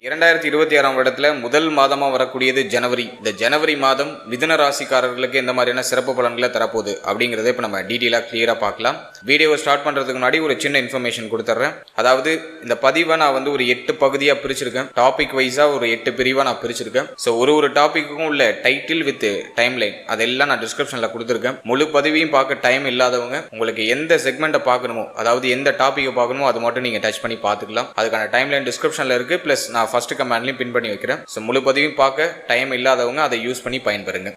2026 வருடத்துல முதல் மாதமா வரக்கூடியது ஜனவரி. இந்த ஜனவரி மாதம் மிதுன ராசிக்காரர்களுக்கு எந்த மாதிரியான சிறப்பு பலன்களை தரப்போகுது அப்படிங்கறத இப்ப நம்ம டீடைலா கிளியரா பார்க்கலாம். வீடியோவை ஸ்டார்ட் பண்றதுக்கு முன்னாடி ஒரு சின்ன இன்ஃபர்மேஷன் கொடுத்துறேன். அதாவது இந்த பதிவை நான் ஒரு 8 பகுதியா பிரிச்சிருக்கேன். டாபிக் வைஸா ஒரு 8 பிரிவா நான் பிரிச்சிருக்கேன். ஸோ ஒரு டாபிக்கும் உள்ள டைட்டில் வித் டைம்லைன் அதெல்லாம் நான் டிஸ்கிரிப்ஷன்ல கொடுத்துருக்கேன். முழு பதிவையும் பார்க்க டைம் இல்லாதவங்க உங்களுக்கு எந்த செக்மெண்ட்டை பார்க்கணுமோ, அதாவது எந்த டாபிக்கை பார்க்கணுமோ அது மட்டும் நீங்க டச் பண்ணி பார்த்துக்கலாம். அதுக்கான டைம்லைன் டிஸ்கிரிப்ஷன்ல இருக்கு. பிளஸ் நான் ஃபர்ஸ்ட் கமெண்ட்லையும் பின் பண்ணி வைக்கிறேன். ஸோ முழு பதிவையும் பார்க்க டைம் இல்லாதவங்க அதை யூஸ் பண்ணி பயன்பெறுங்க.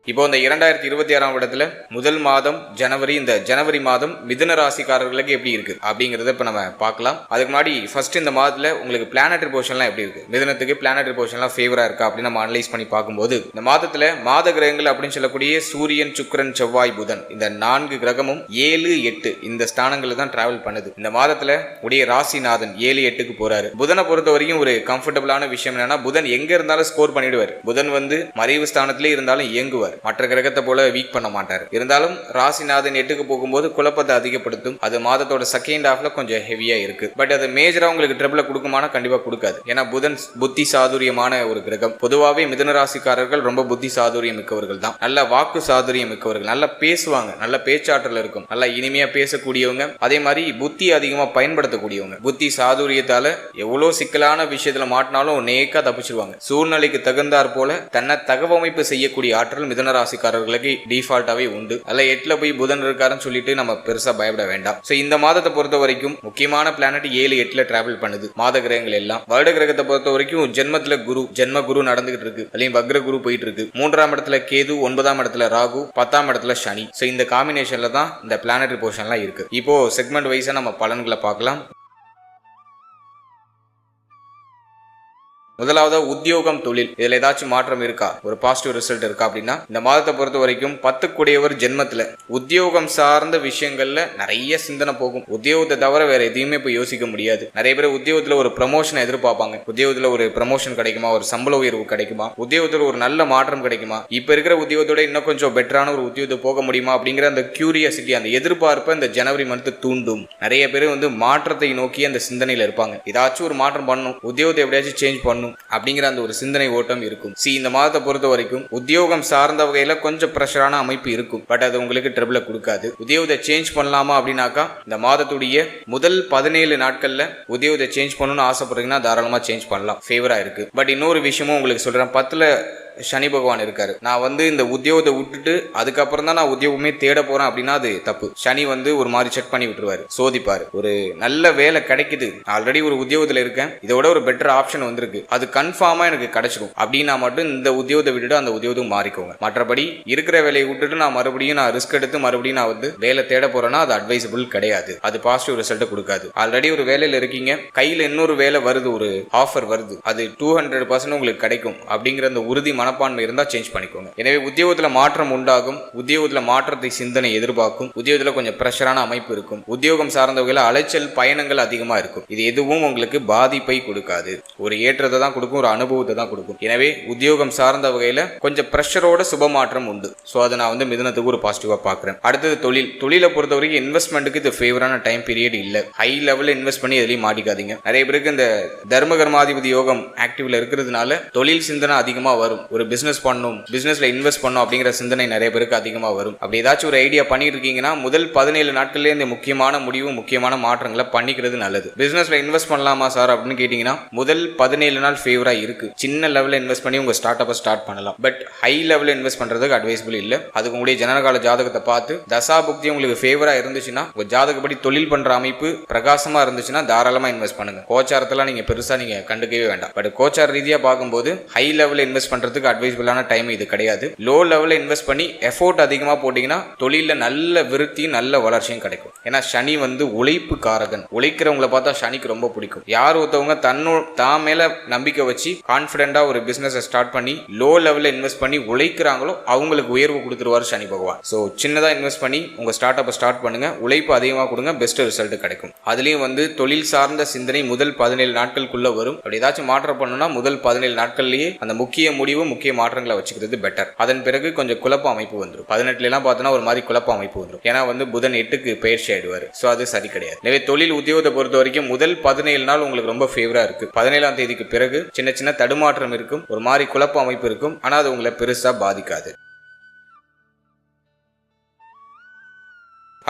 இப்போ இந்த 2026 வருடத்துல முதல் மாதம் ஜனவரி. இந்த ஜனவரி மாதம் மிதுன ராசிக்காரர்களுக்கு எப்படி இருக்கு அப்படிங்கறத இப்ப நம்ம பார்க்கலாம். அதுக்கு முன்னாடி ஃபர்ஸ்ட் இந்த மாதத்துல உங்களுக்கு பிளானட்டரி பொசிஷன்லாம் எப்படி இருக்கு, மிதுனத்துக்கு பிளானட்டரி பொசிஷன்லாம் ஃபேவரா இருக்கா அப்படின்னு நம்ம அனலைஸ் பண்ணி பார்க்கும்போது இந்த மாதத்துல மாத கிரகங்கள் அப்படின்னு சொல்லக்கூடிய சூரியன், சுக்கிரன், செவ்வாய், புதன் இந்த 4 கிரகமும் 7, 8 இந்த ஸ்தானங்கள்ல தான் டிராவல் பண்ணுது. இந்த மாதத்துல உடைய ராசிநாதன் 7, 8க்கு போறாரு. புதனை பொறுத்த வரைக்கும் ஒரு கம்ஃபர்டபுளான விஷயம் என்னன்னா, புதன் எங்க இருந்தாலும் ஸ்கோர் பண்ணிடுவார். புதன் மறைவு ஸ்தானத்திலே இருந்தாலும் இயங்குவார். மற்ற கிரகத்தை போல வீக் பண்ண மாட்டார். இருந்தாலும் ராசிநாதன் 8க்கு போகும்போது குழப்பத்தை அதிகப்படுத்தும். அது மாதத்தோட செகண்ட் ஹாஃப்ல கொஞ்சம் ஹெவியா இருக்கு. பட் அது மேஜரா உங்களுக்கு ட்ரபிள கொடுக்குமானா கண்டிப்பா கொடுக்காது. ஏன்னா புதன் புத்தி சாதுரியமான ஒரு கிரகம். பொதுவாகவே மிதுன ராசிக்காரர்கள் ரொம்ப புத்தி சாதுரியம் மிக்கவர்கள் தான். நல்ல வாக்கு சாதுரியம் மிக்கவர்கள், நல்லா பேசுவாங்க, நல்ல பேச்சாற்றல் இருக்கும், நல்லா இனிமையா பேசக்கூடியவங்க, அதே மாதிரி புத்தி அதிகமா பயன்படுத்தக்கூடியவங்க. புத்தி சாதுரியத்தால எவ்வளவு சிக்கலான விஷயத்துல மாட்டினாலும் நேக்கா தப்பிச்சிருவாங்க. சூழ்நிலைக்கு தகுந்தாற் போல தன்னை தகவமைப்பு செய்யக்கூடிய ஆற்றல் மிதுன ராசிக்காரர்களுக்கு டிஃபால்ட்டாவே உண்டு. அல்ல 8ல போய் புதன் இருக்காருன்னு சொல்லிட்டு நம்ம பெருசா பயப்பட வேண்டாம். சோ இந்த மாதத்தை பொறுத்த வரைக்கும் முக்கியமான பிளானட் 7, 8ல டிராவல் பண்ணுது. மாத கிரகங்கள் எல்லாம் வருட கிரகத்தை பொறுத்த வரைக்கும் ஜென்மத்துல குரு, ஜென்ம குரு நடந்துகிட்டு இருக்கு. அதுலயும் வக்ர குரு போயிட்டு இருக்கு. 3ஆம் இடத்துல கேது, 9ஆம் இடத்துல ராகு, 10ஆம் இடத்துல சனி. சோ இந்த காம்பினேஷன்ல தான் இந்த பிளானட்டரி பொசிஷன்லாம் இருக்கு. இப்போ செக்மெண்ட் வைஸா நம்ம பலன்களை பார்க்கலாம். முதலாவது உத்தியோகம், தொழில், இதுல ஏதாச்சும் மாற்றம் இருக்கா, ஒரு பாசிட்டிவ் ரிசல்ட் இருக்கா அப்படின்னா இந்த மாதத்தை பொறுத்த வரைக்கும் 10 கூடியவர் ஜென்மத்துல உத்தியோகம் சார்ந்த விஷயங்கள்ல நிறைய சிந்தனை போகும். உத்தியோகத்தை தவிர வேற எதையுமே போய் யோசிக்க முடியாது. நிறைய பேர் உத்தியோகத்துல ஒரு ப்ரமோஷன் எதிர்பார்ப்பாங்க. உத்தியோகத்துல ஒரு ப்ரமோஷன் கிடைக்குமா, ஒரு சம்பள உயர்வு கிடைக்குமா, உத்தியோகத்துல ஒரு நல்ல மாற்றம் கிடைக்குமா, இப்ப இருக்கிற உத்தியோகத்தோட இன்னும் கொஞ்சம் பெட்டரான ஒரு உத்தியோகத்தை போக முடியுமா அப்படிங்கிற அந்த கியூரியாசிட்டி, அந்த எதிர்பார்ப்பை இந்த ஜனவரி மந்த் தூண்டும். நிறைய பேர் மாற்றத்தை நோக்கி அந்த சிந்தனையில இருப்பாங்க. ஏதாச்சும் ஒரு மாற்றம் பண்ணணும், உத்தியோகத்தை எப்படியாச்சும் சேஞ்ச் பண்ணணும் அப்படிங்கிற அந்த ஒரு சிந்தனை ஓட்டம் இருக்கும். இந்த மாதத்தை பொறுத்த வரைக்கும் உத்தியோகம் சார்ந்த வகையில கொஞ்சம் பிரஷரான அமைப்பு இருக்கும். பட் அது உங்களுக்கு ட்ரபிள கொடுக்காது. உத்தியோகத்தை சேஞ்ச் பண்ணலாமா அப்படின்னாக்கா இந்த மாதத்துடைய முதல் 17 நாட்கள்ல உத்தியோகத்தை சேஞ்ச் பண்ணணும்னு ஆசைப்படுறீங்கன்னா தாராளமா சேஞ்ச் பண்ணலாம், ஃபேவரா இருக்கு. பட் இன்னொரு விஷயமும் உங்களுக்கு சொல்றேன். 10ல சனி பகவான் இருக்காரு. நான் இந்த உத்தியோகத்தை விட்டுட்டு அதுக்கப்புறம் தான் நான் உத்தியோகமே தேட போறேன் அப்படின்னா அது தப்பு. சனி ஒரு மாதிரி செக் பண்ணி விட்டுருவாரு, சோதிப்பாரு. ஒரு நல்ல வேலை கிடைக்குது, ஆல்ரெடி ஒரு உத்தியோகத்துல இருக்கேன், இதோட ஒரு பெட்டர் ஆப்ஷன் வந்திருக்கு, அது கன்ஃபார்மா எனக்கு கிடைச்சிடும் அப்படின்னா மட்டும் இந்த உத்தியோகத்தை விட்டுட்டு அந்த உத்தியோகம் மாறிக்கோங்க. மற்றபடி இருக்கிற வேலையை விட்டுட்டு நான் மறுபடியும் ரிஸ்க் எடுத்து மறுபடியும் நான் வேலை தேட போறேன்னா அது அட்வைசபிள் கிடையாது. அது பாசிட்டிவ் ரிசல்ட் கொடுக்காது. ஆல்ரெடி ஒரு வேலையில இருக்கீங்க, கையில இன்னொரு வேலை வருது, ஒரு ஆஃபர் வருது, அது 200% உங்களுக்கு கிடைக்கும் அப்படிங்கிற அந்த உறுதி மனப்பான்மை இருந்தா சேஞ்ச் பண்ணிக்கோங்க. எனவே உத்தியோகத்துல மாற்றம் உண்டாகும். உத்தியோகத்துல மாற்றத்தை சிந்தனை எதிர்பார்க்கும். உத்தியோகத்துல கொஞ்சம் பிரஷரான அமைப்பு இருக்கும். உத்தியோகம் சார்ந்த வகையில அலைச்சல் பயணங்கள் அதிகமா இருக்கும். இது எதுவும் உங்களுக்கு பாதிப்பை கொடுக்காது, ஒரு ஏற்றத்தை தான் கொடுக்கும், ஒரு அனுபவத்தை தான் கொடுக்கும். எனவே உத்தியோகம் சார்ந்த வகையில கொஞ்சம் பிரஷரோட சுப மாற்றம் உண்டு. சோ அதை நான் மிதுனத்துக்கு ஒரு பாசிட்டிவா பாக்குறேன். அடுத்தது தொழில். தொழிலை பொறுத்த வரைக்கும் இன்வெஸ்ட்மெண்ட்டுக்கு இது ஃபேவரான டைம் பீரியட் இல்ல. ஹை லெவல்ல இன்வெஸ்ட் பண்ணி எதுலயும் மாட்டிக்காதீங்க. நிறைய பேருக்கு இந்த தர்ம கர்மாதிபதி யோகம் ஆக்டிவ்ல இருக்கிறதுனால தொழில் சிந்தனை அதிகமா வரும். ஒரு பிசினஸ் பண்ணணும், பிசினஸ்ல இன்வெஸ்ட் பண்ணணும் அப்படிங்கிற சிந்தனை நிறைய பேருக்கு அதிகமா வரும். அப்படி ஏதாச்சும் ஒரு ஐடியா பண்ணிட்டு இருக்கீங்கன்னா முதல் 17 நாட்கள்ல இந்த முக்கியமான முடிவு, முக்கியமான மாற்றங்களை பண்ணிக்கிறது நல்லது. பிசினஸ்ல இன்வெஸ்ட் பண்ணலாமா சார் அப்படின்னு கேட்டீங்கன்னா முதல் 17 நாள் ஃபேவரா இருக்கு. சின்ன லெவல்ல இன்வெஸ்ட் பண்ணி உங்க ஸ்டார்ட் அப்ப ஸ்டார்ட் பண்ணலாம். பட் ஹை லெவல்ல இன்வெஸ்ட் பண்றதுக்கு அட்வைசபிள் இல்ல. அதுக்கு உங்களுடைய ஜனனகால ஜாதகத்தை பார்த்து தசா புக்தி உங்களுக்கு ஃபேவரா இருந்துச்சுன்னா, உங்க ஜாதகப்படி தொழில் பண்ற அமைப்பு பிரகாசமா இருந்துச்சுன்னா தாராளமா இன்வெஸ்ட் பண்ணுங்க. கோச்சாரத்தெல்லாம் நீங்க பெருசா நீங்க கண்டுக்கவே வேண்டாம். பட் கோச்சார ரீதியா பார்க்கும்போது ஹை லெவல்ல இன்வெஸ்ட் பண்றதுக்கு அட்வைசபிளான டைம் இது கிடையாது. லோ லெவல்ல இன்வெஸ்ட் பண்ணி எஃபோர்ட் அதிகமா போட்டீங்கன்னா தொழில நல்ல விருத்தி, நல்ல வளர்ச்சியும் கிடைக்கும். ஏன்னா சனி உழைப்பு காரகன். உழைக்கிறவங்களை பார்த்தா சனிக்கு ரொம்ப பிடிக்கும். யார் ஒருத்தவங்க தான் மேல நம்பிக்கை வச்சு கான்பிடென்டா ஒரு பிசினஸ் ஸ்டார்ட் பண்ணி லோ லெவல்ல இன்வெஸ்ட் பண்ணி உழைக்கிறாங்களோ அவங்களுக்கு உயர்வு கொடுத்துருவாரு சனி பகவான். சோ சின்னதா இன்வெஸ்ட் பண்ணி உங்க ஸ்டார்ட் அப்ப ஸ்டார்ட் பண்ணுங்க, உழைப்பு அதிகமா கொடுங்க, பெஸ்ட் ரிசல்ட் கிடைக்கும். அதுலயும் தொழில் சார்ந்த சிந்தனை முதல் 17 நாட்களுக்குள்ள வரும். அப்படி ஏதாச்சும் மாற்றம் பண்ணணும்னா முதல் 17 நாட்கள்லயே அந்த முக்கிய முடிவு, வரைக்கும் முக்கிய மாற்றங்களை வச்சுக்கிறது பெட்டர். அதன் பிறகு கொஞ்சம் குழப்ப அமைப்பு வந்துடும். 18 பார்த்தோன்னா ஒரு மாதிரி குழப்ப அமைப்பு வந்துடும். ஏன்னா புதன் 8க்கு பயிற்சி ஆயிடுவாரு. சோ அது சரி கிடையாது. எனவே தொழில் உத்தியோகத்தை பொறுத்த வரைக்கும் முதல் 17 நாள் உங்களுக்கு ரொம்ப ஃபேவரா இருக்கு. 17ஆம் தேதிக்கு பிறகு சின்ன சின்ன தடுமாற்றம் இருக்கும், ஒரு மாதிரி குழப்ப அமைப்பு இருக்கும். ஆனா அது உங்களை பெருசா பாதிக்காது.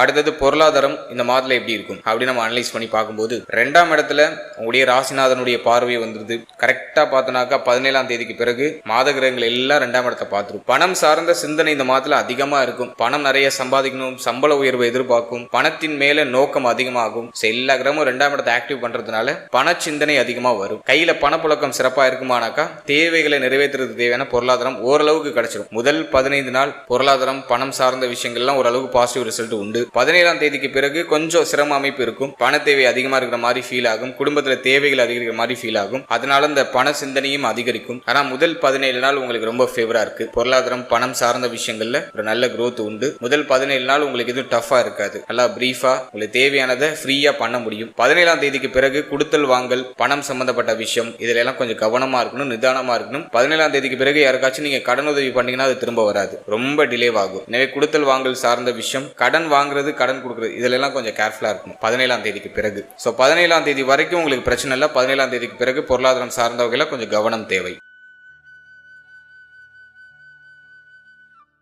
அடுத்தது பொருளாதாரம் இந்த மாதத்துல எப்படி இருக்கும் அப்படின்னு நம்ம அனலைஸ் பண்ணி பார்க்கும்போது 2ஆம் இடத்துல உங்களுடைய ராசிநாதனுடைய பார்வை வந்துருது. கரெக்டா பார்த்தோம்னாக்கா 17ஆம் தேதிக்கு பிறகு மாத கிரகங்கள் எல்லாம் 2ஆம் இடத்தை பார்த்துரும். பணம் சார்ந்த சிந்தனை இந்த மாதத்துல அதிகமா இருக்கும். பணம் நிறைய சம்பாதிக்கணும், சம்பள உயர்வை எதிர்பார்க்கும், பணத்தின் மேல நோக்கம் அதிகமாகும். எல்லா கிரகமும் 2ஆம் இடத்தை ஆக்டிவ் பண்றதுனால பண சிந்தனை அதிகமா வரும். கையில பணப்புழக்கம் சிறப்பா இருக்குமானாக்கா தேவைகளை நிறைவேற்றுறது தேவையான பொருளாதாரம் ஓரளவுக்கு கிடைச்சிடும். முதல் 15 நாள் பொருளாதாரம் பணம் சார்ந்த விஷயங்கள்லாம் ஓரளவுக்கு பாசிட்டிவ் ரிசல்ட் உண்டு. 17ஆம் தேதிக்கு பிறகு கொஞ்சம் சிரம அமைப்பு இருக்கும். பண தேவை அதிகமா இருக்கிற மாதிரி ஃபீல் ஆகும். குடும்பத்துல தேவைகள் அதிகரிக்கிற மாதிரி ஃபீல் ஆகும். அதனால இந்த பண சிந்தனையும் அதிகரிக்கும். ஆனா முதல் 17 நாள் உங்களுக்கு ரொம்ப ஃபேவரா இருக்கு. பொருளாதாரம் பணம் சார்ந்த விஷயங்கள்ல ஒரு நல்ல growth உண்டு. முதல் 17 நாள் உங்களுக்கு எதுவும் டஃபா இருக்காது. நல்லா பிரீஃபா உங்களுக்கு தேவையானதை ஃப்ரீயா பண்ண முடியும். 17ஆம் தேதிக்கு பிறகு கொடுத்தல் வாங்கல் பணம் சம்பந்தப்பட்ட விஷயம் இதுல எல்லாம் கொஞ்சம் கவனமா இருக்கணும், நிதானமா இருக்கணும். 17ஆம் தேதிக்கு பிறகு யாருக்காச்சும் நீங்க கடன் உதவி பண்ணீங்கன்னா அது திரும்ப வராது, ரொம்ப டிலே ஆகும். எனவே கொடுத்தல் வாங்கல் சார்ந்த விஷயம், கடன் வாங்குறது கடன் கொடுக்கிறது இதுல எல்லாம் கொஞ்சம் கேர்ஃபுல்லா இருக்கணும் 17ஆம் தேதிக்கு பிறகு. சோ 17ஆம் தேதி வரைக்கும் உங்களுக்கு பிரச்சனை இல்லை. 17ஆம் தேதிக்கு பிறகு பொருளாதாரம் சார்ந்த வகையில கொஞ்சம் கவனம் தேவை.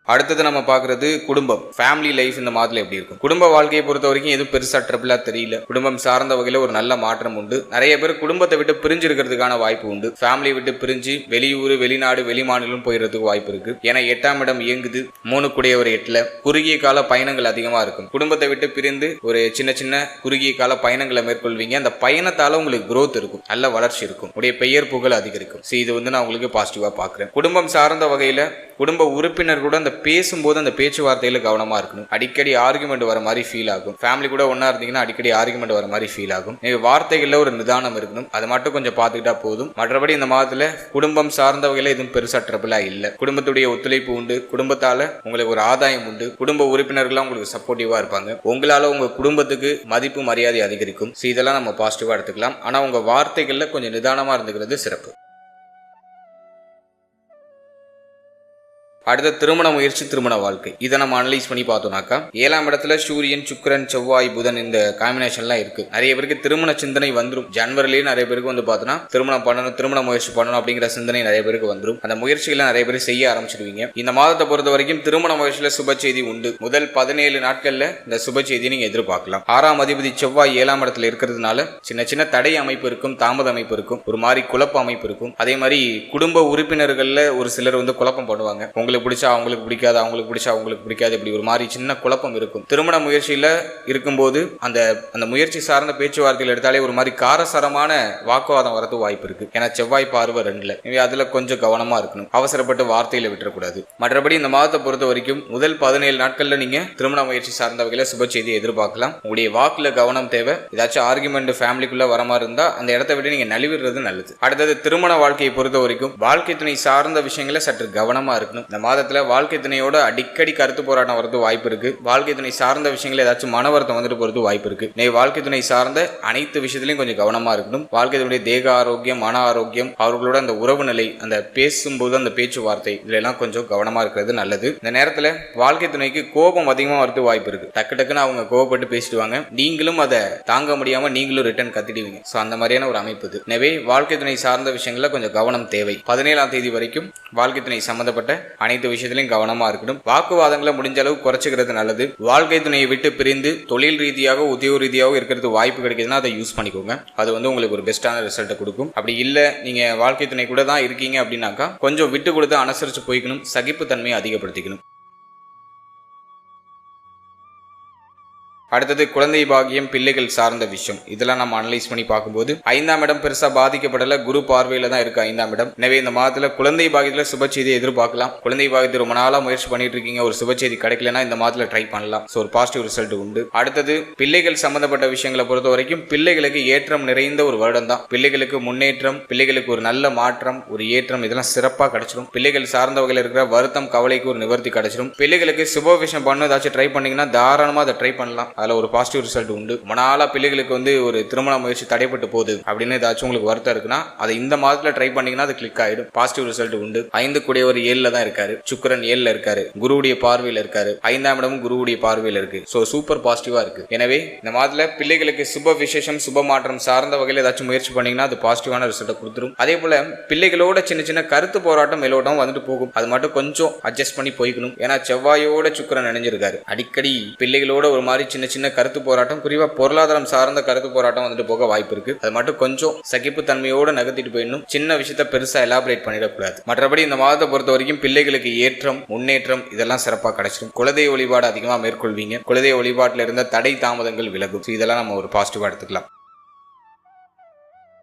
அடுத்தது நம்ம பார்க்கறது குடும்பம், ஃபேமிலி லைஃப் இந்த மாதத்துல எப்படி இருக்கும். குடும்ப வாழ்க்கையை பொறுத்த வரைக்கும் எதுவும் பெருசா ட்ரபிளா தெரியல. குடும்பம் சார்ந்த வகையில ஒரு நல்ல மாற்றம் உண்டு. நிறைய பேர் குடும்பத்தை விட்டு பிரிஞ்சு இருக்கிறதுக்கான வாய்ப்பு உண்டு. ஃபேமிலி விட்டு பிரிஞ்சு வெளியூர், வெளிநாடு, வெளிமாநிலம் போயிடுறதுக்கு வாய்ப்பு இருக்கு. ஏன்னா 8ஆம் இடம் இயங்குது. 3 கூடியவர் 8ல குறுகிய கால பயணங்கள் அதிகமா இருக்கும். குடும்பத்தை விட்டு பிரிந்து ஒரு சின்ன சின்ன குறுகிய கால பயணங்களை மேற்கொள்வீங்க. அந்த பயணத்தால உங்களுக்கு growth இருக்கும், நல்ல வளர்ச்சி இருக்கும், உடைய பெயர் புகழ் அதிகரிக்கும். இது நான் உங்களுக்கு பாசிட்டிவா பாக்குறேன். குடும்பம் சார்ந்த வகையில குடும்ப உறுப்பினர் கூட அந்த பேசும்போது அந்த பேச்சுவார்த்தையில கவனமா இருக்கணும். அடிக்கடி ஆர்குமெண்ட் வர மாதிரி ஃபீல் ஆகும். ஃபேமிலி கூட ஒன்னா இருந்தீங்கன்னா அடிக்கடி ஆர்குமெண்ட் வர மாதிரி ஃபீல் ஆகும். வார்த்தைகள்ல ஒரு நிதானம் இருக்கணும், அது மட்டும் கொஞ்சம் பார்த்துக்கிட்டா போதும். மற்றபடி இந்த மாதத்துல குடும்பம் சார்ந்த வகையில எதுவும் பெருசா ட்ரபிளா இல்ல. குடும்பத்துடைய ஒத்துழைப்பு உண்டு. குடும்பத்தால உங்களுக்கு ஒரு ஆதாயம் உண்டு. குடும்ப உறுப்பினர்கள்லாம் உங்களுக்கு சப்போர்ட்டிவா இருப்பாங்க. உங்களால உங்க குடும்பத்துக்கு மதிப்பு மரியாதை அதிகரிக்கும். இதெல்லாம் நம்ம பாசிட்டிவா எடுத்துக்கலாம். ஆனா உங்க வார்த்தைகள்ல கொஞ்சம் நிதானமா இருந்துக்கிறது சிறப்பு. அடுத்த திருமண முயற்சி, திருமண வாழ்க்கை இதை நம்ம அனலைஸ் பண்ணி பார்த்தோம்னாக்கா 7ஆம் இடத்துல சூரியன், சுக்கிரன், செவ்வாய், புதன் இந்த காம்பினேஷன்லாம் இருக்கு. நிறைய பேருக்கு திருமண சிந்தனை வந்துடும். ஜனவரிலேயே நிறைய பேருக்கு பார்த்தோன்னா திருமணம் பண்ணணும், திருமண முயற்சி பண்ணணும் அப்படிங்கிற சிந்தனை நிறைய பேருக்கு வந்துடும். அந்த முயற்சிகளை நிறைய பேர் செய்ய ஆரம்பிச்சிடுவீங்க. இந்த மாதத்தை பொறுத்த வரைக்கும் திருமண முயற்சியில சுப செய்தி உண்டு. முதல் 17 நாட்கள்ல இந்த சுப செய்தி நீங்க எதிர்பார்க்கலாம். 6ஆம் அதிபதி செவ்வாய் 7ஆம் இடத்துல இருக்கிறதுனால சின்ன சின்ன தடை அமைப்பு இருக்கும், தாமத அமைப்பு இருக்கும், ஒரு மாதிரி குழப்ப அமைப்பு இருக்கும். அதே மாதிரி குடும்ப உறுப்பினர்கள்ல ஒரு சிலர் குழப்பம் பண்ணுவாங்க. உங்களுக்கு பிடிச்சா அவங்களுக்கு பிடிக்காது, அவங்களுக்கு பிடிச்சா அவங்களுக்கு பிடிக்காது, இப்படி ஒரு மாதிரி சின்ன குழப்பம் இருக்கும். திருமண முயற்சியில இருக்கும்போது அந்த முயற்சி சார்ந்த பேச்சுவார்த்தைகள் எடுத்தாலே ஒரு மாதிரி காரசாரமான வாக்குவாதம் வரது வாய்ப்பு இருக்கு. ஏன்னா செவ்வாய் பார்வை 2ல. அதுல கொஞ்சம் கவனமா இருக்கணும், அவசரப்பட்டு வார்த்தையில விட்டுறக்கூடாது. மற்றபடி இந்த மாதத்தை பொறுத்த வரைக்கும் முதல் 17 நாட்கள்ல நீங்க திருமண முயற்சி சார்ந்த வகையில சுப செய்தியை எதிர்பார்க்கலாம். உங்களுடைய வாக்குல கவனம் தேவை. ஏதாச்சும் ஆர்குமெண்ட் ஃபேமிலிக்குள்ள வர மாதிரி இருந்தா அந்த இடத்த விட்டு நீங்க நழுவிடுறது நல்லது. அடுத்தது திருமண வாழ்க்கையை பொறுத்த வரைக்கும் வாழ்க்கை துணை சார்ந்த விஷயங்களை சற்று கவனமா இருக்கணும். இந்த மாதத்துல வாழ்க்கை துணையோட அடிக்கடி கருத்து போராட்டம் வரது வாய்ப்பு இருக்கு. வாழ்க்கை துணை சார்ந்த விஷயங்கள் ஏதாச்சும் மன வருத்தம் வந்துட்டு போறது வாய்ப்பு இருக்கு. வாழ்க்கை துணை சார்ந்த அனைத்து விஷயத்திலையும் கொஞ்சம் கவனமா இருக்கணும். வாழ்க்கை துணையுடைய தேக ஆரோக்கியம், மன ஆரோக்கியம், அவர்களோட அந்த உறவு நிலை, அந்த பேசும்போது அந்த பேச்சுவார்த்தை இதெல்லாம் கொஞ்சம் கவனமா இருக்கிறது நல்லது. இந்த நேரத்துல வாழ்க்கை துணைக்கு கோபம் அதிகமா வரது வாய்ப்பு இருக்கு. டக்கு டக்குன்னு அவங்க கோபப்பட்டு பேசிடுவாங்க. நீங்களும் அதை தாங்க முடியாம நீங்களும் ரிட்டர்ன் கத்திடுவீங்க. அந்த மாதிரியான ஒரு அமைப்பு இது. எனவே வாழ்க்கை துணை சார்ந்த விஷயங்கள்ல கொஞ்சம் கவனம் தேவை. 17ஆம் தேதி வரைக்கும் வாழ்க்கை துணை சம்பந்தப்பட்ட அனைத்து விஷயத்திலையும் கவனமா இருக்கணும். வாக்குவாதங்களை முடிஞ்ச அளவு குறைச்சிக்கிறது நல்லது. வாழ்க்கை துணையை விட்டு பிரிந்து தொழில் ரீதியாக, உத்தியோக ரீதியாக இருக்கிறது வாய்ப்பு கிடைக்குதுன்னா அதை யூஸ் பண்ணிக்கோங்க. அது உங்களுக்கு ஒரு பெஸ்டான ரிசல்ட்டை கொடுக்கும். அப்படி இல்லை நீங்க வாழ்க்கை துணை கூட தான் இருக்கீங்க அப்படின்னாக்கா கொஞ்சம் விட்டு கொடுத்து அனுசரிச்சு போய்க்கணும். சகிப்பு தன்மையை அதிகப்படுத்திக்கணும். அடுத்தது குழந்தை பாக்கியம், பிள்ளைகள் சார்ந்த விஷயம் இதெல்லாம் நம்ம அனலைஸ் பண்ணி பார்க்கும்போது 5ஆம் இடம் பெருசா பாதிக்கப்படல. குரு பார்வையில தான் இருக்கு 5ஆம் இடம். எனவே இந்த மாதத்துல குழந்தை பாக்கியத்துல சுப செய்தியை எதிர்பார்க்கலாம். குழந்தை பாக்கியத்தை ரொம்ப நாளா முயற்சி பண்ணிட்டு இருக்கீங்க, ஒரு சுப செய்தி கிடைக்கலன்னா இந்த மாதத்துல ட்ரை பண்ணலாம். ஒரு பாசிட்டிவ் ரிசல்ட் உண்டு. அடுத்தது பிள்ளைகள் சம்பந்தப்பட்ட விஷயங்களை பொறுத்த வரைக்கும் பிள்ளைகளுக்கு ஏற்றம் நிறைந்த ஒரு வருடம் தான். பிள்ளைகளுக்கு முன்னேற்றம், பிள்ளைகளுக்கு ஒரு நல்ல மாற்றம், ஒரு ஏற்றம் இதெல்லாம் சிறப்பா கிடைச்சிடும். பிள்ளைகள் சார்ந்த வகையில் இருக்கிற வருத்தம், கவலைக்கு ஒரு நிவர்த்தி கிடைச்சிடும். பிள்ளைகளுக்கு சுப விஷயம் பண்ண ஏதாச்சும் ட்ரை பண்ணீங்கன்னா தாராளமா அதை ட்ரை பண்ணலாம். அதுல ஒரு பாசிட்டிவ் ரிசல்ட் உண்டு. ரொம்ப நாளா பிள்ளைகளுக்கு வந்து ஒரு திருமண முயற்சி தடைப்பட்டு போகுது அப்படின்னு ஏதாச்சும் உங்களுக்கு வருத்தம் இருக்குன்னா அதை இந்த மாதத்துல ட்ரை பண்ணீங்கன்னா அது கிளிக் ஆயிடும். பாசிட்டிவ் ரிசல்ட் உண்டு. 5 கூடியவர் 7ல தான் இருக்காரு, சுக்கிரன் 7ல இருக்காரு, குருவுடைய பார்வையில் இருக்காரு, 5ஆம் இடமும் குருவுடைய பார்வையில் இருக்கு. சோ சூப்பர் பாசிட்டிவா இருக்கு. எனவே இந்த மாதத்துல பிள்ளைகளுக்கு சுப விசேஷம் சுப மாற்றம் சார்ந்த வகையில் ஏதாச்சும் முயற்சி பண்ணீங்கன்னா அது பாசிட்டிவான ரிசல்ட்டை கொடுத்துரும். அதே போல பிள்ளைகளோட சின்ன சின்ன கருத்து போராட்டம் மேலோட்டம் வந்துட்டு போகும். அது மட்டும் கொஞ்சம் அட்ஜஸ்ட் பண்ணி போய்க்கணும். ஏன்னா செவ்வாயோட சுக்கிரன் நினைஞ்சிருக்காரு. அடிக்கடி பிள்ளைகளோட ஒரு மாதிரி சின்ன சின்ன கருத்து போராட்டம், குறிப்பா பொருளாதாரம் சார்ந்த கருத்து போராட்டம் வந்துட்டு போக வாய்ப்பு இருக்கு. அது மட்டும் கொஞ்சம் சகிப்பு தன்மையோட நகர்த்திட்டு போயிடணும். சின்ன விஷயத்த பெருசா எலாபரேட் பண்ணிடக்கூடாது. மற்றபடி இந்த மாதத்தை பொறுத்த வரைக்கும் பிள்ளைகளுக்கு ஏற்றம் முன்னேற்றம் இதெல்லாம் சிறப்பாக கிடைச்சிடும். குலதெய்வ வழிபாடு அதிகமாக மேற்கொள்வீங்க. குலதெய்வ வழிபாட்டில் இருந்த தடை தாமதங்கள் விலகும். இதெல்லாம் நம்ம ஒரு பாசிட்டிவா எடுத்துக்கலாம்.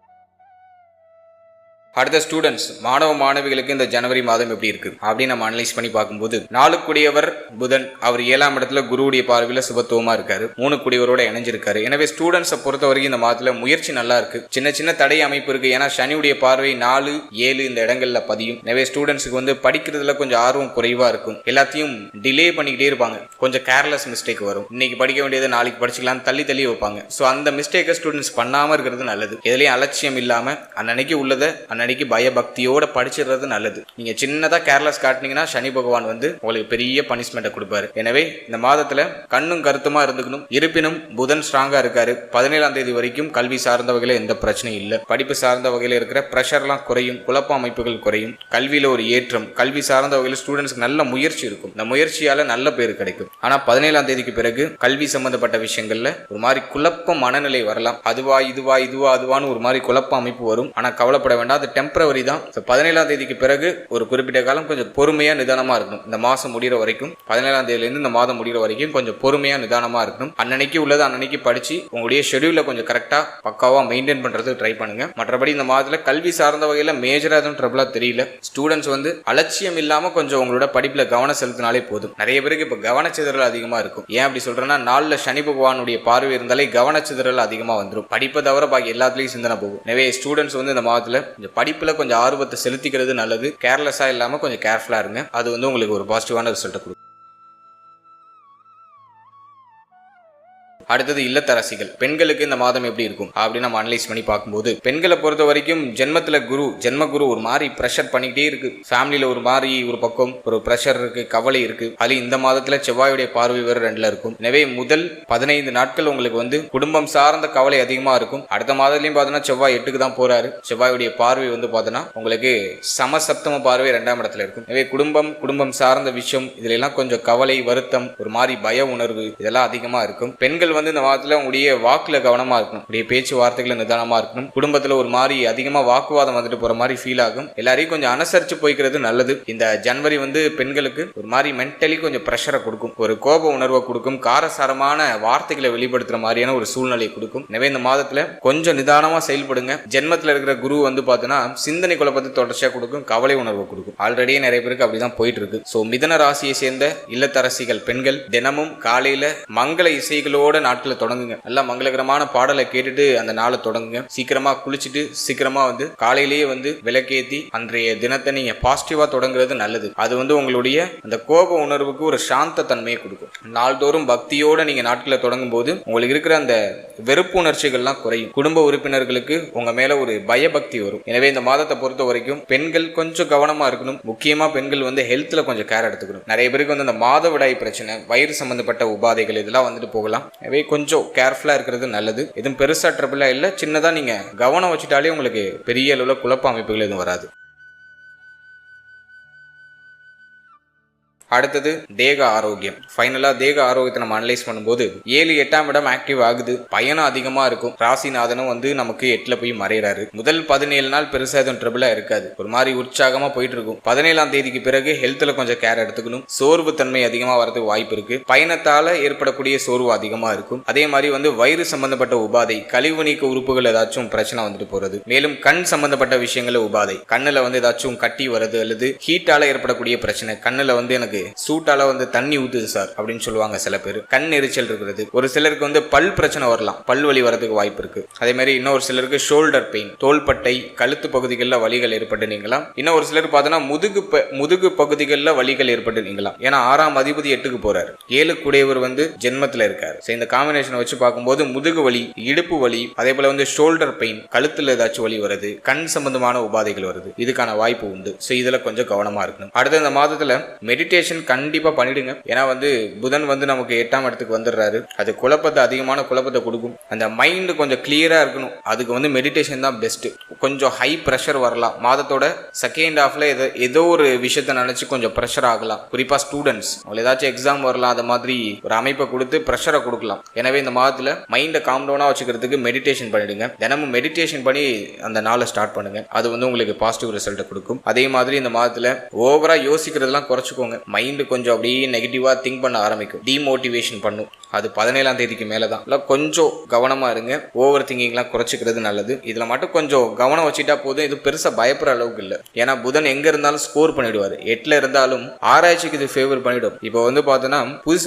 அடுத்த ஸ்டூடெண்ட்ஸ் மாணவ மாணவிகளுக்கு இந்த ஜனவரி மாதம் எப்படி இருக்கு அப்படின்னு நம்ம அனலைஸ் பண்ணி பார்க்கும்போது 4 கூடியவர் புதன், அவர் 7ஆம் இடத்துல குருவுடைய பார்வையில சுபத்துவமா இருக்காரு, 3 கூடியவரோட இணைஞ்சிருக்காரு. எனவே ஸ்டூடெண்ட்ஸை பொறுத்த வரைக்கும் இந்த மாதத்துல முயற்சி நல்லா இருக்கு. சின்ன சின்ன தடை அமைப்பு இருக்கு. ஏன்னா சனியுடைய பார்வை 4, 7 இந்த இடங்கள்ல பதியும். எனவே ஸ்டூடெண்ட்ஸுக்கு வந்து படிக்கிறதுல கொஞ்சம் ஆர்வம் குறைவா இருக்கும். எல்லாத்தையும் டிலே பண்ணிக்கிட்டே இருப்பாங்க. கொஞ்சம் கேர்லெஸ் மிஸ்டேக் வரும். இன்னைக்கு படிக்க வேண்டியது நாளைக்கு படிச்சுக்கலாம் தள்ளி தள்ளி வைப்பாங்க. ஸோ அந்த மிஸ்டேக்கை ஸ்டூடெண்ட்ஸ் பண்ணாம இருக்கிறது நல்லது. எதுலையும் அலட்சியம் இல்லாம அன்னைக்கு உள்ளதை அன்னைக்கு பயபக்தியோட படிச்சிடுறது நல்லது. நீங்க சின்னதா கேர்லெஸ் காட்டினீங்கன்னா சனி பகவான் வந்து உங்களுக்கு பெரிய பனிஷ்மெண்ட்டை கொடுப்பாரு. எனவே இந்த மாதத்துல கண்ணும் கருத்துமா இருந்துக்கணும். இருப்பினும் புதன் ஸ்ட்ராங்கா இருக்காரு. 17ஆம் தேதி வரைக்கும் கல்வி சார்ந்த வகையில எந்த பிரச்சனையும் இல்லை. படிப்பு சார்ந்த வகையில இருக்கிற பிரஷர்லாம் குறையும், குழப்ப அமைப்புகள் குறையும், கல்வியில ஒரு ஏற்றம், கல்வி சார்ந்த வகையில் ஸ்டூடெண்ட்ஸ்க்கு நல்ல முயற்சி இருக்கும். இந்த முயற்சியால நல்ல பேர் கிடைக்கும். ஆனா 17ஆம் தேதிக்கு பிறகு கல்வி சம்பந்தப்பட்ட விஷயங்கள்ல ஒரு மாதிரி குழப்ப மனநிலை வரலாம். அதுவா இதுவா இதுவா அதுவான்னு ஒரு மாதிரி குழப்ப அமைப்பு வரும். ஆனா கவலைப்பட வேண்டாம், அது டெம்பரவரி தான். 17ஆம் தேதிக்கு பிறகு ஒரு குறிப்பிட்ட காலம் கொஞ்சம் பொறுமையா நிதானமா இருக்கணும். இந்த மாசம் முடிகிற வரைக்கும் 17ஆம் தேதியிலிருந்து இந்த மாதம் முடிகிற வரைக்கும் கொஞ்சம் பொறுமையா நிதானமா இருக்கணும். அன்னைக்கு உள்ளது அன்னைக்கு படிச்சு உங்களுடைய ஷெடியூல கொஞ்சம் கரெக்டா பக்காவா மெயின்டைன் பண்றது ட்ரை பண்ணுங்க. மற்றபடி இந்த மாதத்துல கல்வி சார்ந்த வகையில மேஜரா எதுவும் ட்ரபிளா தெரியல. ஸ்டூடெண்ட்ஸ் வந்து அலட்சியம் இல்லாம கொஞ்சம் உங்களோட படிப்புல கவனம் செலுத்தினாலே போதும். நிறைய பேருக்கு இப்ப கவனச்சிதறல் அதிகமா இருக்கும். ஏன் அப்படி சொல்றேன்னா, நாளில் சனி பகவானுடைய பார்வை இருந்தாலே கவனச்சிதறல் அதிகமா வந்துடும். படிப்பை தவிர பாக்கி எல்லாத்துலயும் சிந்தனை போகும். எனவே ஸ்டூடெண்ட்ஸ் வந்து இந்த மாதத்துல படிப்புல கொஞ்சம் ஆர்வத்தை செலுத்திக்கிறது நல்லது. கேர்லெஸ்ஸா இல்லாம கொஞ்சம் கேர்ஃபுல்லா இருங்க. அது வந்து உங்களுக்கு ஒரு பாசிட்டிவான ரிசல்ட் கொடுக்கும். அடுத்தது இல்லத்தரசிகள் பெண்களுக்கு இந்த மாதம் எப்படி இருக்கும் அப்படின்னு நம்ம அனலைஸ் பண்ணி பார்க்கும்போது, பெண்களை பொறுத்த வரைக்கும் ஜென்மத்துல ஜென்ம குரு ஒரு மாதிரி ப்ரெஷர் பண்ணிக்கிட்டே இருக்கு. ஃபேமிலியில ஒரு மாதிரி ஒரு பக்கம் ஒரு ப்ரெஷர் இருக்கு, கவலை இருக்கு. அது இந்த மாதத்துல செவ்வாயுடைய பார்வை வேறு 2ல இருக்கும். எனவே முதல் 15 நாட்கள் உங்களுக்கு வந்து குடும்பம் சார்ந்த கவலை அதிகமா இருக்கும். அடுத்த மாதத்துலயும் பார்த்தோன்னா செவ்வாய் 8க்கு தான் போறாரு. செவ்வாயுடைய பார்வை வந்து பார்த்தோன்னா உங்களுக்கு சமசப்தம பார்வை 2ஆம் இடத்துல இருக்கும். எனவே குடும்பம் சார்ந்த விஷயம் இதுல எல்லாம் கொஞ்சம் கவலை, வருத்தம், ஒரு மாதிரி பய உணர்வு இதெல்லாம் அதிகமா இருக்கும். பெண்கள் வந்து இந்த மாதத்துல உங்களுடைய வாக்குல கவனமா இருக்கணும். உங்களுடைய பேச்சு வார்த்தைகளை நிதானமா இருக்கணும். குடும்பத்துல ஒரு மாதிரி அதிகமா வாக்குவாதம் வந்துட்டு போற மாதிரி ஃபீல் ஆகும். எல்லாரையும் கொஞ்சம் அனுசரிச்சு போய்க்கிறது நல்லது. இந்த ஜனவரி வந்து பெண்களுக்கு ஒரு மாதிரி மென்டலி கொஞ்சம் ப்ரெஷரை கொடுக்கும், ஒரு கோப உணர்வை கொடுக்கும், காரசாரமான வார்த்தைகளை வெளிப்படுத்துற மாதிரியான ஒரு சூழ்நிலை கொடுக்கும். எனவே இந்த மாதத்துல கொஞ்சம் நிதானமா செயல்படுங்க. ஜென்மத்துல இருக்கிற குரு வந்து பார்த்தோன்னா சிந்தனை குழப்பத்தை தொடர்ச்சியா கொடுக்கும், கவலை உணர்வை கொடுக்கும். ஆல்ரெடியே நிறைய பேருக்கு அப்படிதான் போயிட்டு இருக்கு. ஸோ மிதன ராசியை சேர்ந்த இல்லத்தரசிகள் பெண்கள் தினமும் காலையில மங்கள இசைகளோட நாட்களை தொடங்குங்க. நல்லா மங்களகரமான பாடலை கேட்டுட்டு அந்த நாளை தொடங்குங்க. சீக்கிரமா குளிச்சுட்டு சீக்கிரமா வந்து காலையிலேயே வந்து விளக்கேத்தி அன்றைய தினத்தை நீங்க பாசிட்டிவா தொடங்குறது நல்லது. அது வந்து உங்களுடைய அந்த கோப உணர்வுக்கு ஒரு சாந்த தன்மையை கொடுக்கும். நாள்தோறும் பக்தியோட நீங்க நாட்களை தொடங்கும் போது உங்களுக்கு இருக்கிற அந்த வெறுப்பு உணர்ச்சிகள்லாம் குறையும். குடும்ப உறுப்பினர்களுக்கு உங்க மேல ஒரு பயபக்தி வரும். எனவே இந்த மாதத்தை பொறுத்த வரைக்கும் பெண்கள் கொஞ்சம் கவனமா இருக்கணும். முக்கியமா பெண்கள் வந்து ஹெல்த்ல கொஞ்சம் கேர் எடுத்துக்கணும். நிறைய பேருக்கு வந்து அந்த மாதவிடாய் பிரச்சனை, வயிறு சம்பந்தப்பட்ட உபாதைகள் இதெல்லாம் வந்துட்டு போகலாம். கொஞ்சம் கேர்ஃபுல்லா இருக்கிறது நல்லது. எதுவும் பெருசா ட்ரபிளா இல்ல, சின்னதா நீங்க கவனம் வச்சுட்டாலே உங்களுக்கு பெரிய அளவுல குழப்ப அமைப்புகள் எதுவும் வராது. அடுத்தது தேக ஆரோக்கியம். ஃபைனலா தேக ஆரோக்கியத்தை நம்ம அனலைஸ் பண்ணும்போது 7, 8ஆம் இடம் ஆக்டிவ் ஆகுது. பயணம் அதிகமா இருக்கும். ராசிநாதனும் வந்து நமக்கு 8ல போய் மறைகிறாரு. முதல் 17 நாள் பெருசா எதுவும் ட்ரபிளா இருக்காது. ஒரு மாதிரி உற்சாகமா போயிட்டு இருக்கும். 17ஆம் தேதிக்கு பிறகு ஹெல்த்ல கொஞ்சம் கேர் எடுத்துக்கணும். சோர்வு தன்மை அதிகமா வரதுக்கு வாய்ப்பு இருக்கு. பயணத்தால ஏற்படக்கூடிய சோர்வு அதிகமா இருக்கும். அதே மாதிரி வந்து வயிறு சம்பந்தப்பட்ட உபாதை, கழிவு நீக்க உறுப்புகள் ஏதாச்சும் பிரச்சனை வந்துட்டு போறது. மேலும் கண் சம்பந்தப்பட்ட விஷயங்கள உபாதை, கண்ணுல வந்து ஏதாச்சும் கட்டி வருது அல்லது ஹீட்டால ஏற்படக்கூடிய பிரச்சனை, கண்ணுல வந்து எனக்கு எனக்கு சூட்டால வந்து தண்ணி ஊத்துது சார் அப்படின்னு சொல்லுவாங்க சில பேர். கண் எரிச்சல் இருக்கிறது. ஒரு சிலருக்கு வந்து பல் பிரச்சனை வரலாம், பல் வலி வரதுக்கு வாய்ப்பு இருக்கு. அதே மாதிரி இன்னொரு சிலருக்கு ஷோல்டர் பெயின், தோள்பட்டை கழுத்து பகுதிகளில் வலிகள் ஏற்பட்டு நீங்களாம். இன்னும் ஒரு சிலருக்கு பார்த்தீங்கன்னா முதுகு பகுதிகளில் வலிகள் ஏற்பட்டு நீங்களாம். ஏன்னா 6ஆம் அதிபதி 8க்கு போறாரு, 7 கூடியவர் வந்து ஜென்மத்தில் இருக்காரு. இந்த காம்பினேஷனை வச்சு பார்க்கும்போது முதுகு வலி, இடுப்பு வலி, அதே போல வந்து ஷோல்டர் பெயின், கழுத்துல ஏதாச்சும் வலி வருது, கண் சம்பந்தமான உபாதைகள் வருது, இதுக்கான வாய்ப்பு உண்டு. இதுல கொஞ்சம் கவனமா இருக்கணும். அடுத்த இந்த மாதத்துல மெடிடேஷன் கண்டிப்பா பண்ணிடுங்க. ஏன்னா வந்து புதன் வந்து நமக்கு 8ஆம் இடத்துக்கு வந்துடுறாரு. அது அதிகமான குழப்பத்தை கொடுக்கும். அந்த மைண்ட் கொஞ்சம் கிளியரா இருக்கணும். அதுக்கு வந்து மெடிடேஷன் தான் பெஸ்ட். கொஞ்சம் ஹை பிரஷர் வரலாம். மாதத்தோட செகண்ட் ஹாஃப்ல ஏதோ ஒரு விஷயத்த நினைச்சு கொஞ்சம் பிரஷர் ஆகலாம். குறிப்பா ஸ்டூடெண்ட்ஸ் ஏதாச்சும் எக்ஸாம் வரலாம், அந்த மாதிரி ஒரு அமைப்பை கொடுத்து பிரஷரை கொடுக்கலாம். எனவே இந்த மாதத்துல மைண்டை காம் டவுனா வச்சுக்கிறதுக்கு மெடிடேஷன் பண்ணிடுங்க. தினமும் மெடிடேஷன் பண்ணி அந்த நாளை ஸ்டார்ட் பண்ணுங்க. அது வந்து உங்களுக்கு பாசிட்டிவ் ரிசல்ட் கொடுக்கும். அதே மாதிரி இந்த மாதத்துல ஓவரா யோசிக்கிறதெல்லாம் குறைச்சுக்கோங்க. மைண்ட் கொஞ்சம் அப்படியே நெகட்டிவா திங்க் பண்ண ஆரம்பிக்கும், டிமோட்டிவேஷன் பண்ணும். அது 17ஆம் தேதிக்கு மேலதான். கொஞ்சம் கவனமா இருங்க. ஓவர் திங்கிங்லாம் குறைச்சிக்கிறது நல்லது. இதுல மட்டும் கொஞ்சம் கவனம் வச்சுட்டா போதும். இது பெருசா பயப்படுற அளவுக்கு இல்லை. ஏன்னா புதன் எங்க இருந்தாலும் ஸ்கோர் பண்ணிடுவாரு. 8ல இருந்தாலும் ஆராய்ச்சிக்கு இது ஃபேவர் பண்ணிடும். இப்போ வந்து பார்த்தோன்னா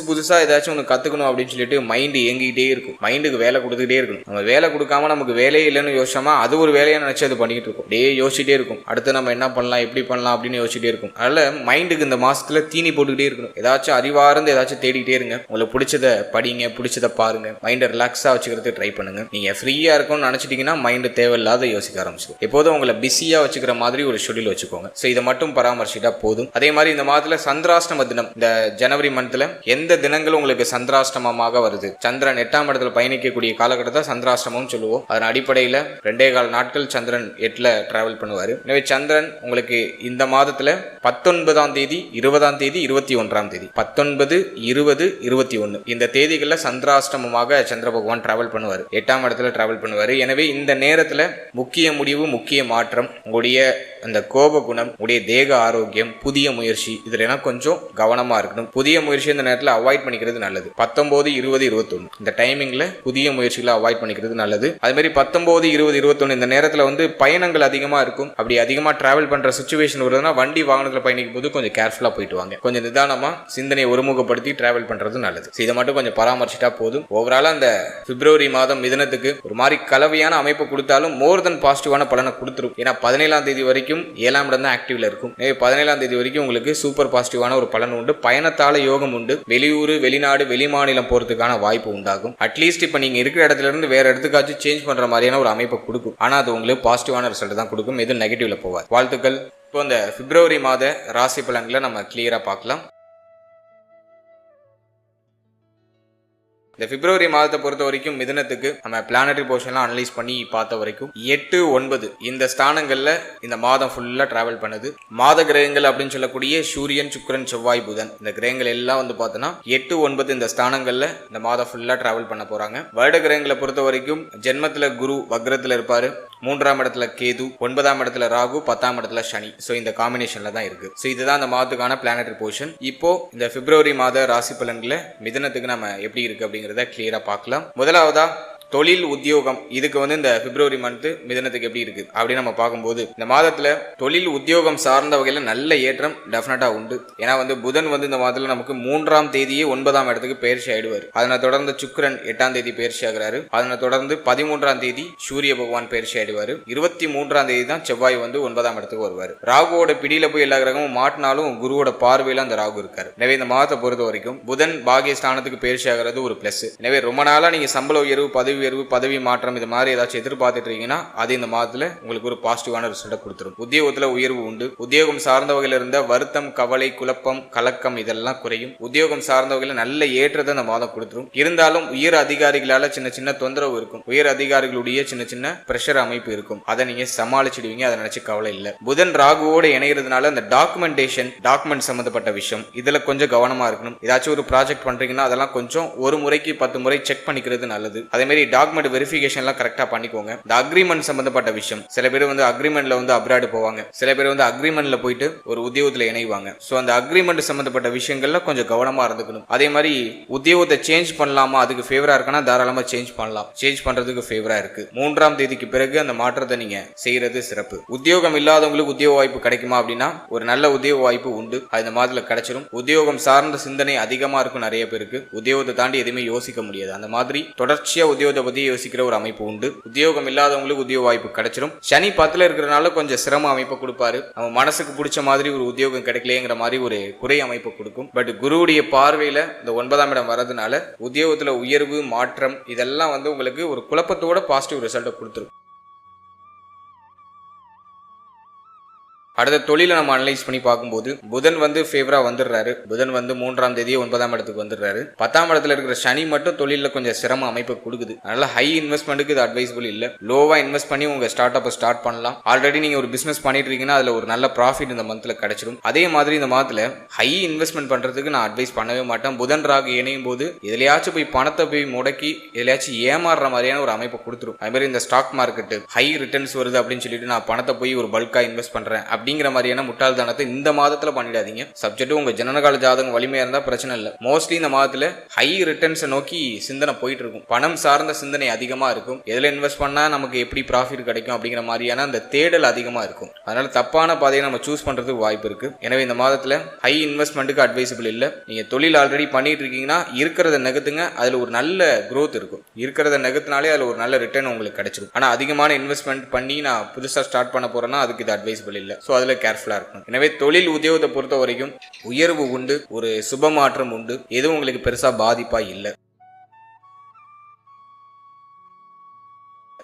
புதுசா ஏதாச்சும் ஒன்று கத்துக்கணும் அப்படின்னு சொல்லிட்டு மைண்ட் இயங்கிக்கிட்டே இருக்கும். மைண்டுக்கு வேலை கொடுத்துக்கிட்டே இருக்கணும். நம்ம வேலை கொடுக்காம நமக்கு வேலையே இல்லைன்னு யோசிச்சோமா அது ஒரு வேலையை நினைச்சு அது பண்ணிக்கிட்டு இருக்கும். டே யோசிச்சுட்டே இருக்கும். அடுத்து நம்ம என்ன பண்ணலாம், எப்படி பண்ணலாம் அப்படின்னு யோசிச்சுட்டே இருக்கும். அதனால மைண்டுக்கு இந்த மாசத்துல தீனி போட்டுக்கிட்டே இருக்கணும். ஏதாச்சும் அறிவார்ந்து ஏதாச்சும் தேடிக்கிட்டே இருங்க. உங்களுக்கு பிடிச்சதை படிங்க, பிடிச்சதை பாருங்க. மைண்டை ரிலாக்ஸா வச்சுக்கிறதுக்கு ட்ரை பண்ணுங்க. நீங்க ஃப்ரீயா இருக்கும்னு நினைச்சிட்டீங்கன்னா மைண்ட் தேவையில்லாத யோசிக்க ஆரம்பிச்சிடும். எப்போதும் உங்களை பிஸியா வச்சுக்கிற மாதிரி ஒரு ஷெட்யூல் வச்சுக்கோங்க. இதை மட்டும் பராமரிச்சுட்டா போதும். அதே மாதிரி இந்த மாதத்துல சந்திராஷ்டம தினம், இந்த ஜனவரி மந்த்ல எந்த தினங்கள் உங்களுக்கு சந்திராஷ்டமமாக வருது, சந்திரன் 8ஆம் இடத்துல பயணிக்கக்கூடிய காலகட்டத்தை சந்திராஷ்டமம் சொல்லுவோம். அதன் அடிப்படையில் 2.25 நாட்கள் சந்திரன் 8ல டிராவல் பண்ணுவாரு. எனவே சந்திரன் உங்களுக்கு இந்த மாதத்துல 19ஆம் தேதி, 20ஆம் தேதி, 21ஆம் தேதி, 19, 20, 21 இந்த தேதிகளில் சந்திராஷ்டமமாக சந்திர பகவான் டிராவல் பண்ணுவார். 8ஆம் இடத்துல டிராவல் பண்ணுவார். எனவே இந்த நேரத்தில் முக்கிய முடிவு, முக்கிய மாற்றம், உங்களுடைய அந்த கோப குணம், உங்களுடைய தேக ஆரோக்கியம், புதிய முயற்சி, இதுல கொஞ்சம் கவனமா இருக்கணும். புதிய முயற்சி இந்த நேரத்தில் அவாய்ட் பண்ணிக்கிறது நல்லது. 19, 20, 21 இந்த டைமிங்ல புதிய முயற்சிகளை அவாய்ட் பண்ணிக்கிறது நல்லது. அது மாதிரி 19, 20, 21 இந்த நேரத்தில் வந்து பயணங்கள் அதிகமா இருக்கும். அப்படி அதிகமா டிராவல் பண்ற சிச்சுவேஷன் வருதுன்னா வண்டி வாகனத்தில் பயணிக்கும் போது கொஞ்சம் கேர்ஃபுல்லா போயிட்டு வாங்க. கொஞ்சம் நிதானமா சிந்தனையை ஒருமுகப்படுத்தி டிராவல் பண்றது நல்லது. இதை மட்டும் கொஞ்சம் பராமரிச்சுட்டா போதும். ஓவராலா அந்த பிப்ரவரி மாதம் மிதுனத்துக்கு ஒரு மாதிரி கலவையான அமைப்பு கொடுத்தாலும் மோர் தென் பாசிட்டிவான பலனை கொடுத்துரும். ஏன்னா 17ஆம் தேதி வரைக்கும் 7ஆம் இடம் தான் ஆக்டிவ்ல இருக்கும். 17ஆம் தேதி வரைக்கும் உங்களுக்கு சூப்பர் பாசிட்டிவான ஒரு பலன் உண்டு. பயணத்தால யோகம் உண்டு. வெளியூர், வெளிநாடு, வெளிமாநிலம் போறதுக்கான வாய்ப்பு உண்டாகும். அட்லீஸ்ட் இப்ப நீங்க இருக்கிற இடத்துல இருந்து வேற இடத்துக்காச்சும் சேஞ்ச் பண்ற மாதிரியான ஒரு அமைப்பை கொடுக்கும். ஆனா அது உங்களுக்கு பாசிட்டிவான ரிசல்ட் தான் கொடுக்கும். எதுவும் நெகட்டிவ்ல போவாது. வாழ்த்துக்கள். இப்போ இந்த பிப்ரவரி மாத ராசி பலன்களை நம்ம கிளியரா பார்க்கலாம். இந்த பிப்ரவரி மாதத்தை பொறுத்த வரைக்கும் மிதுனத்துக்கு நம்ம பிளானட்டரி போர்ஷன்லாம் அனலைஸ் பண்ணி பார்த்த வரைக்கும் 8, 9 இந்த ஸ்தானங்கள்ல இந்த மாதம் ஃபுல்லா டிராவல் பண்ணுது. மாத கிரகங்கள் அப்படின்னு சொல்லக்கூடிய சூரியன், சுக்கிரன், செவ்வாய், புதன் இந்த கிரகங்கள் எல்லாம் வந்து பார்த்தோன்னா 8, 9 இந்த ஸ்தானங்கள்ல இந்த மாதம் ஃபுல்லா டிராவல் பண்ண போறாங்க. வருட கிரகங்களை பொறுத்த வரைக்கும் ஜென்மத்துல குரு வக்ரத்துல இருப்பாரு, 3ஆம் இடத்துல கேது, 9ஆம் இடத்துல ராகு, 10ஆம் இடத்துல சனி. இந்த காம்பினேஷன்ல தான் இருக்கு. இதுதான் இந்த மாதத்துக்கான பிளானட்டரி போர்ஷன். இப்போ இந்த பிப்ரவரி மாத ராசி பலன்களை மிதுனத்துக்கு நம்ம எப்படி இருக்கு அப்படிங்கறத கிளியரா பார்க்கலாம். முதலாவதா தொழில், உத்தியோகம், இதுக்கு வந்து இந்த பிப்ரவரி மந்த் மிதுனத்துக்கு எப்படி இருக்கு அப்படின்னு நம்ம பார்க்கும்போது இந்த மாதத்துல தொழில், உத்தியோகம் சார்ந்த வகையில நல்ல ஏற்றம் டெஃபினட்டா உண்டு. ஏன்னா வந்து புதன் வந்து இந்த மாதத்துல நமக்கு 3ஆம் தேதியே 9ஆம் இடத்துக்கு பயிற்சி ஆயிடுவார். அதனை தொடர்ந்து சுக்கிரன் 8ஆம் தேதி பயிற்சி ஆகிறாரு. அதனை தொடர்ந்து 13ஆம் தேதி சூரிய பகவான் பயிற்சி ஆயிடுவாரு. 23ஆம் தேதி தான் செவ்வாய் வந்து 9ஆம் இடத்துக்கு வருவார். ராகுவோட பிடியில போய் எல்லா கிரகமும் மாட்டினாலும் குருவோட பார்வையில அந்த ராகு இருக்காரு. எனவே இந்த மாதத்தை பொறுத்த வரைக்கும் புதன் பாகிய ஸ்தானத்துக்கு பயிற்சி ஆகிறது ஒரு பிளஸ். எனவே ரொம்ப நாளா நீங்க சம்பள உயர்வு, பதவி மாற்றம் இது மாதிரி ஏதாச்சும் எதிர்பார்த்துட்டு இருக்கீங்கன்னா அது இந்த மாதத்துல உங்களுக்கு ஒரு பாசிட்டிவான ரிசல்ட் கொடுத்துரும். உத்தியோகத்துல உயர்வு உண்டு. உத்தியோகம் சார்ந்த வகையில இருந்த வருத்தம், கவலை, குழப்பம், கலக்கம் இதெல்லாம் குறையும். உத்தியோகம் சார்ந்த வகையில நல்ல ஏற்றத்தை இந்த மாதம் கொடுத்துரும். இருந்தாலும் உயர் அதிகாரிகளால சின்ன சின்ன தொந்தரவு இருக்கும். உயர் அதிகாரிகளுடைய சின்ன சின்ன பிரஷர் அமைப்பு இருக்கும். அதை நீங்க சமாளிச்சிடுவீங்க. அதை நினைச்சு கவலை இல்லை. புதன் ராகுவோட இணைகிறதுனால அந்த டாக்குமெண்ட் சம்பந்தப்பட்ட விஷயம் இதுல கொஞ்சம் கவனமா இருக்கணும். ஏதாச்சும் ஒரு ப்ராஜெக்ட் பண்றீங்கன்னா அதெல்லாம் கொஞ்சம் ஒரு முறைக்கு 10 முறை செக் பண்ணிக்கிறது நல்லது. அதே மாதிரி டாக்குமெண்ட் வெரிஃபிகேஷன்லாம் கரெக்டாக பண்ணிக்கோங்க. இந்த அக்ரிமெண்ட் சம்பந்தப்பட்ட விஷயம், சில பேர் வந்து அக்ரிமெண்ட்ல வந்து அப்ராடு போவாங்க, சில பேர் வந்து அக்ரிமெண்ட்ல போயிட்டு ஒரு உத்தியோகத்தில் இணைவாங்க. ஸோ அந்த அக்ரிமெண்ட் சம்பந்தப்பட்ட விஷயங்கள்ல கொஞ்சம் கவனமா இருந்துக்கணும். அதே மாதிரி உத்தியோகத்தை சேஞ்ச் பண்ணலாமா, அதுக்கு ஃபேவரா இருக்குன்னா தாராளமா சேஞ்ச் பண்ணலாம். சேஞ்ச் பண்றதுக்கு ஃபேவரா இருக்கு. 3ஆம் தேதிக்கு பிறகு அந்த மாற்றத்தை நீங்க செய்யறது சிறப்பு. உத்தியோகம் இல்லாதவங்களுக்கு உத்தியோக வாய்ப்பு கிடைக்குமா அப்படின்னா ஒரு நல்ல உத்தியோக வாய்ப்பு உண்டு. இந்த மாதத்துல கிடைச்சிடும். உத்தியோகம் சார்ந்த சிந்தனை அதிகமா இருக்கும் நிறைய பேருக்கு. உத்தியோகத்தை தாண்டி எதுவுமே யோசிக்க முடியாது. அந்த மாதிரி தொடர்ச்சியா உத்தியோகத்தை பத்தி யோசிக்கிற ஒரு அமைப்பு உண்டு. உத்தியோகம் இல்லாதவங்களுக்கு உத்தியோக வாய்ப்பு கிடைச்சிடும். சனி 10ல இருக்கிறனால கொஞ்சம் சிரம அமைப்பை கொடுப்பாரு. நம்ம மனசுக்கு பிடிச்ச மாதிரி ஒரு உத்தியோகம் கிடைக்கலையேங்கிற மாதிரி ஒரு குறை அமைப்பு கொடுக்கும். பட் குருவுடைய பார்வையில இந்த 9ஆம் இடம் வரதுனால உத்தியோகத்துல உயர்வு மாற்றம் இதெல்லாம் வந்து உங்களுக்கு ஒரு குழப்பத்தோட பாசிட்டிவ் ரிசல்ட்டை கொடுத்துரும். அடுத்த தொழிலை நம்ம அனலைஸ் பண்ணி பார்க்கும்போது புதன் வந்து ஃபேவரா வந்துடுறாரு. புதன் வந்து 3ஆம் தேதி 9ஆம் இடத்துக்கு வந்துடுறாரு. 10ஆம் இடத்துல இருக்கிற சனி மட்டும் தொழில கொஞ்சம் சிரம அமைப்பு கொடுக்குது. அதனால ஹை இன்வெஸ்ட்மெண்ட்டுக்கு இது அட்வைசபிள் இல்ல. லோவா இன்வெஸ்ட் பண்ணி உங்க ஸ்டார்ட் அப் ஸ்டார்ட் பண்ணலாம். ஆல்ரெடி நீங்க ஒரு பிசினஸ் பண்ணிட்டு இருக்கீங்கன்னா அதுல ஒரு நல்ல ப்ராஃபிட் இந்த மந்த்ல கிடைச்சிடும். அதே மாதிரி இந்த மாதத்துல ஹை இன்வெஸ்ட்மெண்ட் பண்றதுக்கு நான் அட்வைஸ் பண்ணவே மாட்டேன். புதன் ராகு இணையும் போது எதுலையாச்சும் போய் பணத்தை போய் முடக்கி எதுலையாச்சும் ஏமாறுற மாதிரியான ஒரு அமைப்பை கொடுத்துரும். அதே மாதிரி இந்த ஸ்டாக் மார்க்கெட் ஹை ரிட்டர்ன்ஸ் வருது அப்படின்னு சொல்லிட்டு நான் பணத்தை போய் ஒரு பல்கா இன்வெஸ்ட் பண்றேன் அப்படிங்கிற மாதிரியான முட்டாள்தனத்தை இந்த மாதத்துல பண்ணிடாதீங்க. சப்ஜெக்ட் உங்க ஜனனகால ஜாதகம் வலிமையா இருந்தா பிரச்சனை இல்லை. மோஸ்ட்லி இந்த மாதத்துல ஹை ரிட்டர்ன்ஸ் நோக்கி சிந்தனை போயிட்டு இருக்கும். பணம் சார்ந்த சிந்தனை அதிகமா இருக்கும். எதுல இன்வெஸ்ட் பண்ணா நமக்கு எப்படி ப்ராஃபிட் கிடைக்கும் அப்படிங்கிற மாதிரியான அந்த தேடல் அதிகமா இருக்கும். அதனால தப்பான பாதையை நம்ம சூஸ் பண்றதுக்கு வாய்ப்பு இருக்கு. எனவே இந்த மாதத்துல ஹை இன்வெஸ்ட்மெண்ட்டுக்கு அட்வைசபிள் இல்ல. நீங்க தொழில் ஆல்ரெடி பண்ணிட்டு இருக்கீங்கன்னா இருக்கிறத நகத்துங்க. அதுல ஒரு நல்ல growth இருக்கும். இருக்கிறத நகத்தினாலே அதுல ஒரு நல்ல ரிட்டர்ன் உங்களுக்கு கிடைச்சிடும். ஆனா அதிகமான இன்வெஸ்ட்மெண்ட் பண்ணி நான் புதுசா ஸ்டார்ட் பண்ண போறேன்னா அதுக்கு இது அட்வைசபிள் இல்ல. ஸோ அதுல கேர்ஃபுல்லா இருக்கணும். எனவே தொழில் உத்தியோகத்தை பொறுத்த வரைக்கும் உயர்வு உண்டு, ஒரு சுப மாற்றம் உண்டு. எதுவும் உங்களுக்கு பெருசா பாதிப்பா இல்லை.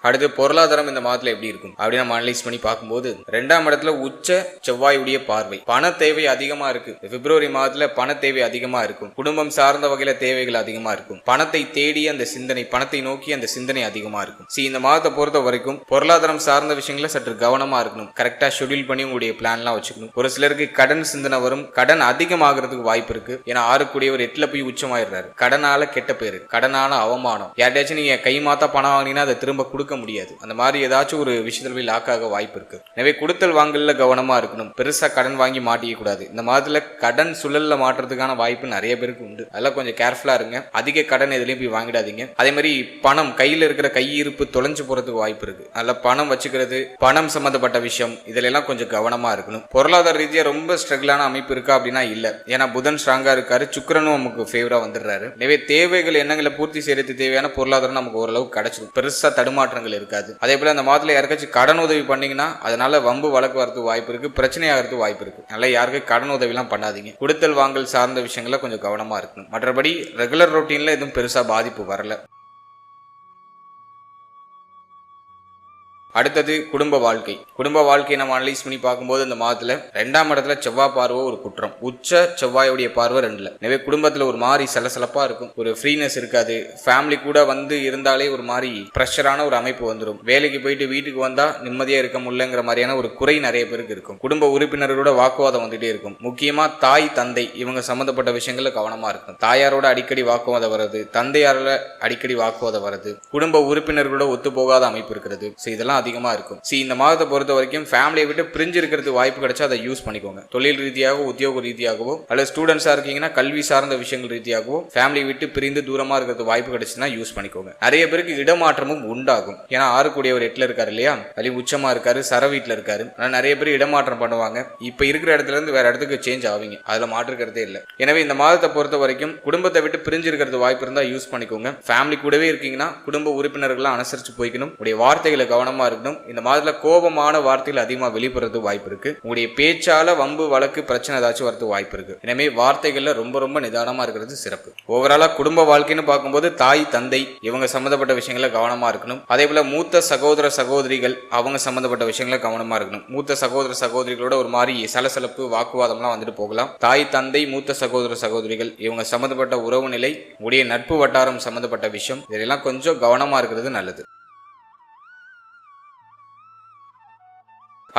அடுத்து பொருளாதாரம் இந்த மாதத்துல எப்படி இருக்கும் அப்படின்னு நம்ம அனலைஸ் பண்ணி பார்க்கும்போது 2ஆம் இடத்துல உச்ச செவ்வாயுடைய பார்வை. பண தேவை அதிகமா இருக்கு. பிப்ரவரி மாதத்துல பண தேவை அதிகமா இருக்கும். குடும்பம் சார்ந்த வகையில தேவைகள் அதிகமா இருக்கும். பணத்தை தேடி அந்த சிந்தனை, பணத்தை நோக்கி அந்த சிந்தனை அதிகமா இருக்கும். இந்த மாதத்தை பொறுத்த வரைக்கும் பொருளாதாரம் சார்ந்த விஷயங்கள சற்று கவனமா இருக்கணும். கரெக்டா ஷெட்யூல் பண்ணி உங்களுடைய பிளான்லாம் வச்சுக்கணும். ஒரு சிலருக்கு கடன் சிந்தனை வரும். கடன் அதிகமாகிறதுக்கு வாய்ப்பு இருக்கு. ஏன்னா 6 8ல போய் உச்சமாயிடுறாரு. கடனால கெட்ட பேரு, கடனால அவமானம். யார்ட்டாச்சும் நீங்க கை மாத்தா பணம் வாங்கினீங்கன்னா அதை திரும்ப கொடுக்க முடியாது. அந்த மாதிரி ஏதாச்சும் ஒரு விஷயத்துல போய் லாக் ஆக வாய்ப்பு இருக்கு. எனவே கொடுத்தல் வாங்கல்ல கவனமா இருக்கணும். பெருசா கடன் வாங்கி மாட்டிக்க கூடாது. இந்த மாதத்துல கடன் சுழல்ல மாற்றுறதுக்கான வாய்ப்பு நிறைய பேருக்கு உண்டு. அதெல்லாம் கொஞ்சம் கேர்ஃபுல்லா இருங்க. அதிக கடன் எதுலையும் போய் வாங்கிடாதீங்க. அதே மாதிரி பணம் கையில இருக்கிற கையிருப்பு தொலைஞ்சு போறதுக்கு வாய்ப்பு இருக்கு. அதனால பணம் வச்சுக்கிறது, பணம் சம்பந்தப்பட்ட விஷயம் இதுல எல்லாம் கொஞ்சம் கவனமா இருக்கணும். பொருளாதார ரீதியா ரொம்ப ஸ்ட்ரகிளான அமைப்பு இருக்கா அப்படின்னா இல்ல. ஏன்னா புதன் ஸ்ட்ராங்கா இருக்காரு. சுக்கிரனும் நமக்கு ஃபேவரா வந்துடுறாரு. எனவே தேவைகள் எண்ணங்களை பூர்த்தி செய்யறதுக்கு தேவையான பொருளாதாரம் நமக்கு ஓரளவு கிடைச்சிடும். பெருசா தடுமாற்றங்கள் இருக்காது. அதே போல அந்த மாதத்துல யாருக்காச்சும் கடன் உதவி பண்ணீங்கன்னா அதனால வம்பு வழக்கு வரதுக்கு வாய்ப்பு இருக்கு. பிரச்சனை ஆகிறதுக்கு வாய்ப்பு இருக்கு. அதனால யாருக்கும் கடன் உதவி எல்லாம் பண்ணாதீங்க. கொடுத்தல் வாங்கல் சார்ந்த விஷயங்கள கொஞ்சம் கவனமா இருக்கணும். மற்றபடி ரெகுலர் ரொட்டீன்ல எதுவும் பெருசா பாதிப்பு வரல. அடுத்தது குடும்ப வாழ்க்கை. குடும்ப வாழ்க்கையை நம்ம அனலைஸ் பண்ணி பார்க்கும்போது இந்த மாதத்துல 2ஆம் இடத்துல செவ்வாய் பார்வை ஒரு குற்றம். உச்ச செவ்வாயுடைய பார்வை 2ல. எனவே குடும்பத்துல ஒரு மாதிரி சலசலப்பா இருக்கும். ஒரு ஃப்ரீனஸ் இருக்காது. ஃபேமிலி கூட வந்து இருந்தாலே ஒரு மாதிரி பிரஷரான ஒரு அமைப்பு வந்துடும். வேலைக்கு போயிட்டு வீட்டுக்கு வந்தா நிம்மதியா இருக்க முடியலங்கிற மாதிரியான ஒரு குறை நிறைய பேருக்கு இருக்கும். குடும்ப உறுப்பினர்களோட வாக்குவாதம் வந்துட்டே இருக்கும். முக்கியமா தாய் தந்தை இவங்க சம்பந்தப்பட்ட விஷயங்கள்ல கவனமா இருக்கும். தாயாரோட அடிக்கடி வாக்குவாதம் வர்றது, தந்தையாரோட அடிக்கடி வாக்குவாதம் வர்றது, குடும்ப உறுப்பினர்களோட ஒத்து போகாத அமைப்பு இருக்கிறது. இதெல்லாம் அதிகமா இருக்கும். இந்த மாதத்தை பொறுத்த வரைக்கும் ஃபேமிலியை விட்டு பிரிஞ்சு இருக்கிறது வாய்ப்பு கிடைச்சா அதை யூஸ் பண்ணிக்கோங்க. தொழில் ரீதியாகவோ உத்தியோக ரீதியாகவோ அல்லது ஸ்டூடெண்ட்ஸா இருக்கீங்கன்னா கல்வி சார்ந்த விஷயங்கள் ரீதியாகவோ ஃபேமிலியை விட்டு பிரிந்து தூரமா இருக்கிறது வாய்ப்பு கிடைச்சுன்னா யூஸ் பண்ணிக்கோங்க. நிறைய பேருக்கு இடமாற்றமும் உண்டாகும். ஏன்னா 6 இருக்காரு இல்லையா, அதுலயும் உச்சமா இருக்காரு, சர வீட்டுல இருக்காரு. ஆனா நிறைய பேர் இடமாற்றம் பண்ணுவாங்க. இப்ப இருக்கிற இடத்துல இருந்து வேற இடத்துக்கு சேஞ்ச் ஆவீங்க. அதுல மாற்றுக்கிறதே இல்லை. எனவே இந்த மாதத்தை பொறுத்த வரைக்கும் குடும்பத்தை விட்டு பிரிஞ்சு இருக்கிறது வாய்ப்பு இருந்தா யூஸ் பண்ணிக்கோங்க. ஃபேமிலி கூடவே இருக்கீங்கன்னா குடும்ப உறுப்பினர்கள் அனுசரிச்சு போய்க்கணும். உடைய வார்த்தைகளை கவனமா இருக்கணும். இந்த மாதத்துல கோபமான வார்த்தைகள் அதிகமா வெளிப்படுறது வாய்ப்பு இருக்கு. உங்களுடைய பேச்சால வம்பு வழக்கு பிரச்சனை ஏதாச்சும் வரது வாய்ப்பு இருக்கு. எனவே வார்த்தைகள்ல ரொம்ப நிதானமா இருக்கிறது சிறப்பு. ஓவராலா குடும்ப வாழ்க்கைன்னு பார்க்கும்போது தாய் தந்தை இவங்க சம்பந்தப்பட்ட விஷயங்கள கவனமா இருக்கணும். அதே போல மூத்த சகோதர சகோதரிகள் அவங்க சம்பந்தப்பட்ட விஷயங்கள கவனமா இருக்கணும். மூத்த சகோதர சகோதரிகளோட ஒரு மாதிரி சலசலப்பு வாக்குவாதம்லாம் வந்துட்டு போகலாம். தாய் தந்தை மூத்த சகோதர சகோதரிகள் இவங்க சம்பந்தப்பட்ட உறவு நிலை, உடைய நட்பு வட்டாரம் சம்பந்தப்பட்ட விஷயம் இதெல்லாம் கொஞ்சம் கவனமா இருக்கிறது நல்லது.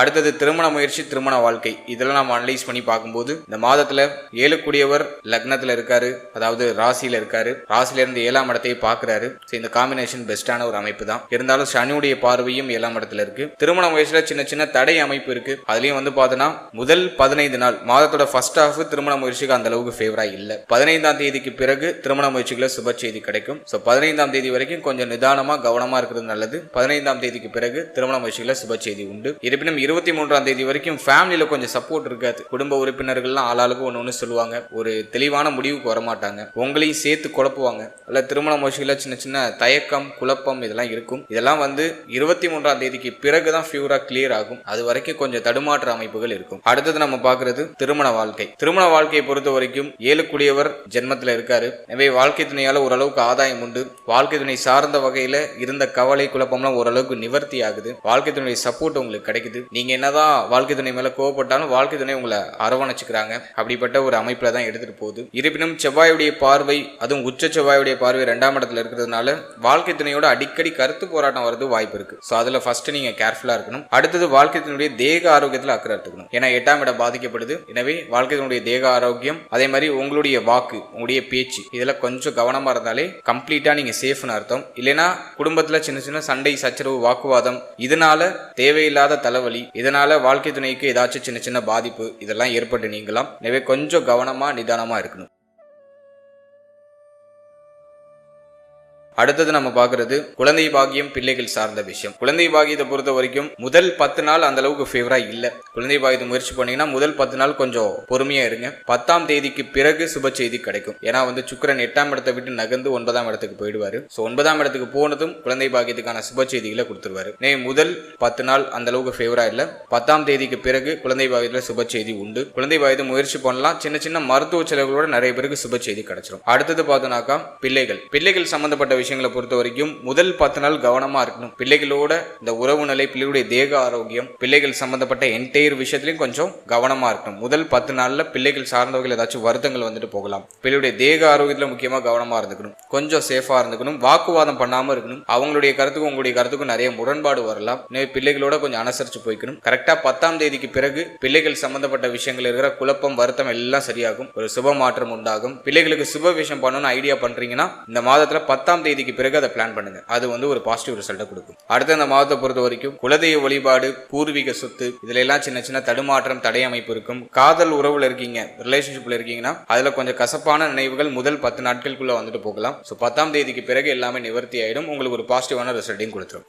அடுத்தது திருமண முயற்சி, திருமண வாழ்க்கை, இதெல்லாம் நம்ம அனலைஸ் பண்ணி பார்க்கும்போது இந்த மாதத்துல 7 கூடியவர் லக்னத்துல இருக்காரு, அதாவது ராசியில இருக்காரு, ராசியில இருந்து 7ஆம் இடத்தையே பாக்குறாரு. இந்த காம்பினேஷன் பெஸ்டான ஒரு அமைப்பு தான். இருந்தாலும் சனியுடைய பார்வையும் 7ஆம் இடத்துல இருக்கு. திருமண முயற்சியில சின்ன சின்ன தடை அமைப்பு இருக்கு. அதுலயும் வந்து பார்த்தோன்னா முதல் 15 நாள் மாதத்தோட ஃபர்ஸ்ட் ஹாஃப் திருமண முயற்சிக்கு அந்த அளவுக்கு ஃபேவரா இல்ல. 15ஆம் தேதிக்கு பிறகு திருமண முயற்சிகளை சுப செய்தி கிடைக்கும். 15ஆம் தேதி வரைக்கும் கொஞ்சம் நிதானமா கவனமா இருக்கிறது நல்லது. 15ஆம் தேதிக்கு பிறகு திருமண முயற்சிகளை சுப செய்தி உண்டு. இருப்பினும் 23ஆம் தேதி வரைக்கும் ஃபேமிலியில கொஞ்சம் சப்போர்ட் இருக்காது. குடும்ப உறுப்பினர்கள்லாம் ஆளாளுக்கு ஒன்னு சொல்லுவாங்க, ஒரு தெளிவான முடிவுக்கு வரமாட்டாங்க, உங்களையும் சேர்த்து குழப்புவாங்க. அல்ல திருமண முயற்சியில சின்ன சின்ன தயக்கம், குழப்பம் இதெல்லாம் இருக்கும். இதெல்லாம் வந்து 23ஆம் தேதிக்கு பிறகுதான் ஃபியூரா கிளியர் ஆகும். அது வரைக்கும் கொஞ்சம் தடுமாற்ற அமைப்புகள் இருக்கும். அடுத்தது நம்ம பார்க்கிறது திருமண வாழ்க்கை. திருமண வாழ்க்கையை பொறுத்த வரைக்கும் 7 கூடியவர் ஜென்மத்துல இருக்காரு. எனவே வாழ்க்கை துணையால ஓரளவுக்கு ஆதாயம் உண்டு. வாழ்க்கை துணை சார்ந்த வகையில இருந்த கவலை, குழப்பம்லாம் ஓரளவுக்கு நிவர்த்தி ஆகுது. வாழ்க்கை துணையுடைய சப்போர்ட் உங்களுக்கு கிடைக்குது. நீங்க என்னதான் வாழ்க்கை துணை மேல கோவப்பட்டாலும் வாழ்க்கை துணை உங்களை அரவணைச்சுக்கிறாங்க. அப்படிப்பட்ட ஒரு அமைப்புல தான் எடுத்துட்டு போகுது. இருப்பினும் செவ்வாயுடைய பார்வை, அதுவும் உச்ச செவ்வாயுடைய பார்வை 2ஆம் இடத்துல இருக்கிறதுனால வாழ்க்கை துணையோட அடிக்கடி கருத்து போராட்டம் வரது வாய்ப்பு இருக்கு. சோ அதுல ஃபர்ஸ்ட் நீங்க கேர்ஃபுல்லா இருக்கணும். அடுத்தது வாழ்க்கை துணையுடைய தேக ஆரோக்கியத்துல அக்கறை எடுத்துக்கணும். ஏன்னா 8ஆம் இடம் பாதிக்கப்படுது. எனவே வாழ்க்கை துணையுடைய தேக ஆரோக்கியம், அதே மாதிரி உங்களுடைய வாக்கு, உங்களுடைய பேச்சு, இதுல கொஞ்சம் கவனமா இருந்தாலே கம்ப்ளீட்டா நீங்க சேஃப்னு அர்த்தம். இல்லைன்னா குடும்பத்துல சின்ன சின்ன சண்டை, சச்சரவு, வாக்குவாதம், இதனால தேவையில்லாத தலைவலி, இதனால வாழ்க்கை துணைக்கு ஏதாச்சும் சின்ன சின்ன பாதிப்பு இதெல்லாம் ஏற்பட்டு நீங்களாம். எனவே கொஞ்சம் கவனமா நிதானமா இருக்கணும். அடுத்தது நம்ம பார்க்கறது குழந்தை பாக்கியம், பிள்ளைகள் சார்ந்த விஷயம். குழந்தை பாக்கியத்தை பொறுத்த வரைக்கும் முதல் 10 நாள் அந்த அளவுக்கு ஃபேவரா இல்ல. குழந்தை பாக்கியத்தை முயற்சி பண்ணீங்கன்னா முதல் 10 நாள் கொஞ்சம் பொறுமையா இருங்க. 10ஆம் தேதிக்கு பிறகு சுப செய்தி கிடைக்கும். ஏன்னா வந்து சுக்கிரன் 8ஆம் இடத்தை விட்டு நகர்ந்து 9ஆம் இடத்துக்கு போயிடுவாரு. சோ 9ஆம் இடத்துக்கு போனதும் குழந்தை பாக்கியத்துக்கான சுப செய்திகளை கொடுத்துருவாரு. முதல் 10 நாள் அந்த அளவுக்கு ஃபேவரா இல்ல. 10ஆம் தேதிக்கு பிறகு குழந்தை பாக்கியத்துல சுப செய்தி உண்டு. குழந்தை பாக்கியத்தை முயற்சி பண்ணலாம். சின்ன சின்ன மருத்துவ செலவுகளோட நிறைய பேருக்கு சுப செய்தி கிடைச்சிடும். அடுத்தது பார்த்தோம்னாக்கா பிள்ளைகள் சம்பந்தப்பட்ட விஷயங்களை பொறுத்த வரைக்கும் முதல் 10 நாள் கவனமா இருக்கணும். பிள்ளைகளோட இந்த உறவு நிலை, பிள்ளைகளுடைய தேக ஆரோக்கியம், பிள்ளைகள் சம்பந்தப்பட்ட என்டையர் விஷயத்திலையும் கொஞ்சம் கவனமா இருக்கணும். முதல் 10 நாள்ல பிள்ளைகள் சார்ந்தவர்கள் ஏதாச்சும் வருத்தங்கள் வந்துட்டு போகலாம். பிள்ளைகளுடைய தேக ஆரோக்கியத்துல முக்கியமா கவனமா இருந்துக்கணும். கொஞ்சம் சேஃபா இருந்துக்கணும். வாக்குவாதம் பண்ணாம இருக்கணும். அவங்களுடைய கருத்துக்கும் உங்களுடைய கருத்துக்கும் நிறைய முரண்பாடு வரலாம். எனவே பிள்ளைகளோட கொஞ்சம் அனுசரிச்சு போய்க்கணும். கரெக்டா 10ஆம் தேதிக்கு பிறகு பிள்ளைகள் சம்பந்தப்பட்ட விஷயங்கள் இருக்கிற குழப்பம், வருத்தம் எல்லாம் சரியாகும். ஒரு சுப மாற்றம் உண்டாகும். பிள்ளைகளுக்கு சுப விஷயம் பண்ணணும்னு ஐடியா பண்றீங்கன்னா இந்த மாதத்துல 10ஆம் தேதிக்கு பிறகு அதை பிளான் பண்ணுங்க. அது வந்து ஒரு பாசிட்டிவ் ரிசல்ட்டை கொடுக்கும். அடுத்த இந்த மாதத்தை பொறுத்த வரைக்கும் குலதெய்வ வழிபாடு, பூர்வீக சொத்து, இதுல எல்லாம் சின்ன சின்ன தடுமாற்றம், தடை அமைப்பு இருக்கும். காதல் உறவுல இருக்கீங்க, ரிலேஷன்ஷிப்ல இருக்கீங்கன்னா அதுல கொஞ்சம் கசப்பான நினைவுகள் முதல் 10 நாட்களுக்குள்ள வந்துட்டு போகலாம். சோ 10ஆம் தேதிக்கு பிறகு எல்லாமே நிவர்த்தி ஆயிடும். உங்களுக்கு ஒரு பாசிட்டிவான ரிசல்ட்டையும் கொடுத்துரும்.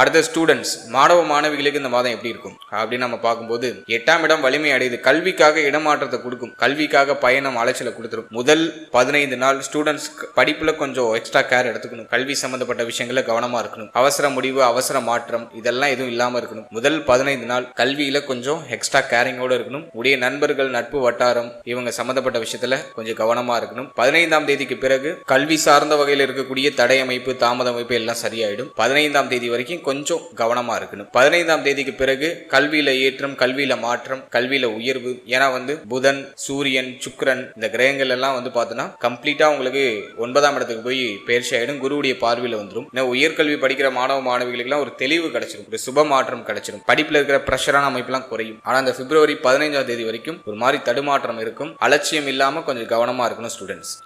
அடுத்த ஸ்டூடெண்ட்ஸ், மாணவ மாணவிகளுக்கு இந்த மாதம் எப்படி இருக்கும் அப்படின்னு நம்ம பார்க்கும்போது 8ஆம் இடம் வலிமை அடையுது. கல்விக்காக இடமாற்றத்தை கொடுக்கும். கல்விக்காக பயணம், அலைச்சலை கொடுத்துரும். முதல் 15 நாள் ஸ்டூடெண்ட்ஸ் படிப்புல கொஞ்சம் எக்ஸ்ட்ரா கேர் எடுத்துக்கணும். கல்வி சம்பந்தப்பட்ட விஷயங்கள கவனமா இருக்கணும். அவசர முடிவு, அவசர மாற்றம் இதெல்லாம் எதுவும் இல்லாம இருக்கணும். முதல் 15 நாள் கல்வியில கொஞ்சம் எக்ஸ்ட்ரா கேரிங்கோட இருக்கணும். உடைய நண்பர்கள், நட்பு வட்டாரம் இவங்க சம்பந்தப்பட்ட விஷயத்துல கொஞ்சம் கவனமா இருக்கணும். 15ஆம் தேதிக்கு பிறகு கல்வி சார்ந்த வகையில் இருக்கக்கூடிய தடை அமைப்பு, தாமத அமைப்பு எல்லாம் சரியாயிடும். 15ஆம் தேதி வரைக்கும் கொஞ்சம் கவனமா இருக்கணும். 15ஆம் தேதிக்கு பிறகு கல்வியில ஏற்றம், கல்வியில மாற்றம், கல்வியில உயர்வு. ஏன்னா வந்து புதன், சூரியன், சுக்கிரன் இந்த கிரகங்கள் எல்லாம் வந்து பார்த்தோன்னா கம்ப்ளீட்டா உங்களுக்கு 9ஆம் இடத்துக்கு போய் பயிற்சி ஆயிடும். குருவுடைய பார்வையில வந்துடும். உயர்கல்வி படிக்கிற மாணவ மாணவிகளுக்கு எல்லாம் ஒரு தெளிவு கிடைச்சிடும். ஒரு சுப மாற்றம் கிடைச்சிடும். படிப்புல இருக்கிற பிரஷரான அமைப்பு எல்லாம் குறையும். ஆனா இந்த பிப்ரவரி 15ஆம் தேதி வரைக்கும் ஒரு மாதிரி தடுமாற்றம் இருக்கும். அலட்சியம் இல்லாம கொஞ்சம் கவனமா இருக்கணும் ஸ்டூடெண்ட்ஸ்.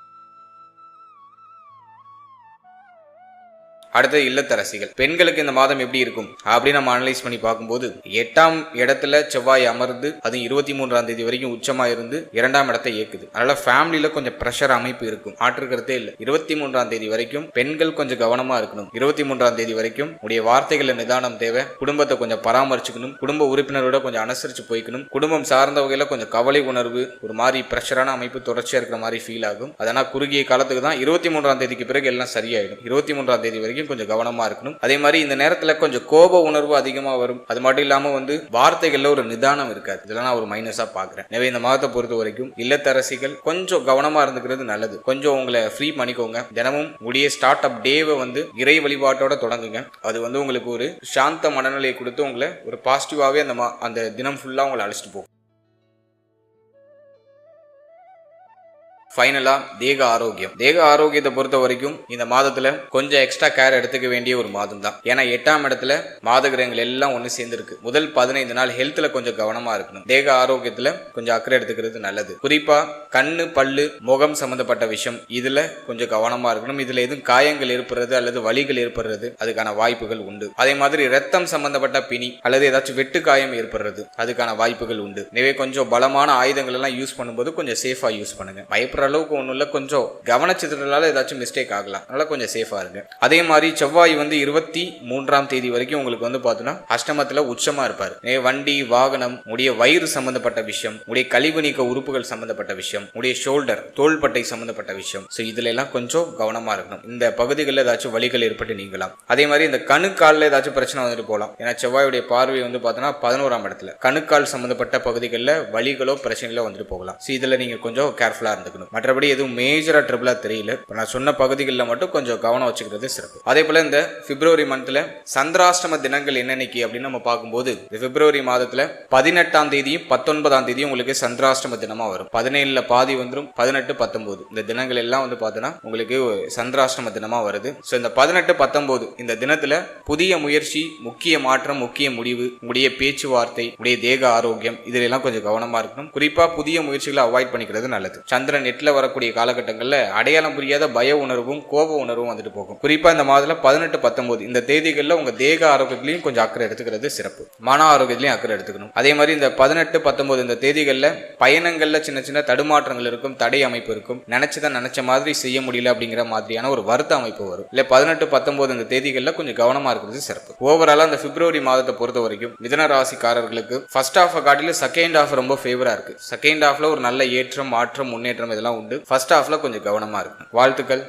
அடுத்த இல்லத்தரசிகள், பெண்களுக்கு இந்த மாதம் எப்படி இருக்கும் அப்படின்னு நம்ம அனலைஸ் பண்ணி பார்க்கும்போது 8ஆம் இடத்துல செவ்வாய் அமர்ந்து அது 23ஆம் தேதி வரைக்கும் உச்சமா இருந்து 2ஆம் இடத்தை இயக்குது. அதனால ஃபேமிலியில கொஞ்சம் பிரஷர் அமைப்பு இருக்கும். ஆற்றுக்கிறதே இல்லை. 23ஆம் தேதி வரைக்கும் பெண்கள் கொஞ்சம் கவனமா இருக்கணும். 23ஆம் தேதி வரைக்கும் உடைய வார்த்தைகள நிதானம் தேவை. குடும்பத்தை கொஞ்சம் பராமரிச்சுக்கணும். குடும்ப உறுப்பினரோட கொஞ்சம் அனுசரிச்சு போய்க்கணும். குடும்பம் சார்ந்த வகையில கொஞ்சம் கவலை உணர்வு, ஒரு மாதிரி பிரஷரான அமைப்பு தொடர்ச்சியா இருக்கிற மாதிரி ஃபீல் ஆகும். அதனால் குறுகிய காலத்துக்கு தான். 23ஆம் தேதிக்கு பிறகு எல்லாம் சரியாயிடும். 23ஆம் தேதி வரைக்கும் கொஞ்சம் கவனமா இருக்கணும். அதே மாதிரி இந்த நேரத்துல கொஞ்சம் கோப உணர்வு அதிகமா வரும். அது மட்டும் இல்லாம வந்து வார்த்தைகள்ல ஒரு நிதானம் இருக்காது. இதெல்லாம் நான் ஒரு மைனஸா பாக்குறேன். எனவே இந்த மாதத்தை பொறுத்த வரைக்கும் இல்லத்தரசிகள் கொஞ்சம் கவனமா இருந்துக்கிறது நல்லது. கொஞ்சம் உங்களை ஃப்ரீ பண்ணிக்கோங்க. தினமும் உடைய ஸ்டார்ட் அப் டேவை வந்து இறை வழிபாட்டோட தொடங்குங்க. அது வந்து உங்களுக்கு ஒரு சாந்த மனநிலையை கொடுத்து உங்களை ஒரு பாசிட்டிவாவே அந்த தினம் ஃபுல்லா உங்களை அழைச்சிட்டு போகும். ஃபைனலா தேக ஆரோக்கியம். தேக ஆரோக்கியத்தை பொறுத்த வரைக்கும் இந்த மாதத்துல கொஞ்சம் எக்ஸ்ட்ரா கேர் எடுத்துக்க வேண்டிய ஒரு மாதம் தான். ஏன்னா 8ஆம் இடத்துல மாத கிரகங்கள் எல்லாம் ஒண்ணு சேர்ந்து இருக்கு. முதல் 15 நாள் ஹெல்த்ல கொஞ்சம் கவனமா இருக்கணும். தேக ஆரோக்கியத்துல கொஞ்சம் அக்கறை எடுத்துக்கிறது நல்லது. குறிப்பா கண்ணு, பல்லு, முகம் சம்பந்தப்பட்ட விஷயம் இதுல கொஞ்சம் கவனமா இருக்கணும். இதுல எதுவும் காயங்கள் ஏற்படுறது அல்லது வலிகள் ஏற்படுறது அதுக்கான வாய்ப்புகள் உண்டு. அதே மாதிரி ரத்தம் சம்பந்தப்பட்ட பிணி அல்லது ஏதாச்சும் வெட்டு காயம் ஏற்படுறது அதுக்கான வாய்ப்புகள் உண்டு. எனவே கொஞ்சம் பலமான ஆயுதங்கள் எல்லாம் யூஸ் பண்ணும்போது கொஞ்சம் சேஃபா யூஸ் பண்ணுங்க. பயப்படுற அளவுக்கு ஒன்றும் இல்லை, கொஞ்சம் கவனச்சிதறலால ஏதாச்சும் மிஸ்டேக் ஆகலாம், அதனால கொஞ்சம் சேஃபா இருங்க. அதே மாதிரி செவ்வாய் 23ஆம் தேதி வரைக்கும் உங்களுக்கு பார்த்தோன்னா அஷ்டமத்துல உச்சமா இருப்பாரு. வண்டி, வாகனம், உடைய வயிறு சம்பந்தப்பட்ட விஷயம், உடைய கழிவு நீக்க உறுப்புகள் சம்பந்தப்பட்ட விஷயம், உடைய ஷோல்டர், தோள்பட்டை சம்பந்தப்பட்ட விஷயம், இதுல எல்லாம் கொஞ்சம் கவனமா இருக்கணும். இந்த பகுதிகளில் ஏதாச்சும் வலிகள் ஏற்பட்டு நீங்கலாம். அதே மாதிரி இந்த கணுக்காலில் ஏதாச்சும் பிரச்சனை வந்துட்டு போகலாம். ஏன்னா செவ்வாயுடைய பார்வை பார்த்தோன்னா 11ஆம் இடத்துல கணுக்கால் சம்பந்தப்பட்ட பகுதிகளில் வலிகளோ பிரச்சனைகளோ வந்துட்டு போகலாம். இதுல நீங்க கொஞ்சம் கேர்ஃபுல்லா இருந்துக்கணும். மற்றபடி எதுவும் மேஜரா ட்ரபிளா தெரியல. நான் சொன்ன பகுதிகளில் மட்டும் கொஞ்சம் கவனம் வச்சுக்கிறது சிறப்பு. அதே போல இந்த பிப்ரவரி மந்த்ல சந்திராஷ்டம தினங்கள் என்னன்னைக்கு அப்படின்னு நம்ம பார்க்கும்போது பிப்ரவரி மாதத்துல 18ஆம் தேதியும் 19ஆம் தேதியும் உங்களுக்கு சந்திராஷ்டம தினமா வரும். 17ல பாதி வந்துடும், 18, 19 இந்த தினங்கள் எல்லாம் பார்த்தோன்னா உங்களுக்கு சந்திராஷ்டம தினமா வருது. இந்த 18, 19 இந்த தினத்துல புதிய முயற்சி, முக்கிய மாற்றம், முக்கிய முடிவு, உடைய பேச்சுவார்த்தை, உடைய தேக ஆரோக்கியம் இதுல எல்லாம் கொஞ்சம் கவனமா இருக்கணும். குறிப்பா புதிய முயற்சிகளை அவாய்ட் பண்ணிக்கிறது நல்லது. சந்திரன் 8ல வரக்கூடிய காலகட்டங்கள்ல அடையாளம் புரியாத பய உணர்வும் கோப உணர்வும் வந்துட்டு போகும். குறிப்பா இந்த மாதத்துல 18, 19 இந்த தேதிகளில் உங்க தேக ஆரோக்கியத்திலையும் கொஞ்சம் அக்கறை எடுத்துக்கிறது சிறப்பு. மன ஆரோக்கியத்திலையும் அக்கறை எடுத்துக்கணும். அதே மாதிரி இந்த 18, 19 இந்த தேதிகளில் பயணங்கள்ல சின்ன சின்ன தடுமாற்றங்கள் இருக்கும், தடை அமைப்பு இருக்கும், நினைச்சதான் நினைச்ச மாதிரி செய்ய முடியல அப்படிங்கிற மாதிரியான ஒரு வருத்த அமைப்பு வரும். இல்ல 18, 19 இந்த தேதிகளில் கொஞ்சம் கவனமா இருக்கிறது சிறப்பு. ஓவராலா இந்த பிப்ரவரி மாதத்தை பொறுத்த வரைக்கும் மிதுன ராசிக்காரர்களுக்கு ஃபர்ஸ்ட் ஹாஃப் காட்டிலும் செகண்ட் ஹாஃப் ரொம்ப ஃபேவரா இருக்கு. செகண்ட் ஹாஃப்ல ஒரு நல்ல ஏற்றம், மாற்றம், முன்னேற்றம் இதெல்லாம் உண்டு. ஃபர்ஸ்ட் ஹாஃப்ல கொஞ்சம் கவனமா இருக்கணும். வாழ்த்துக்கள்.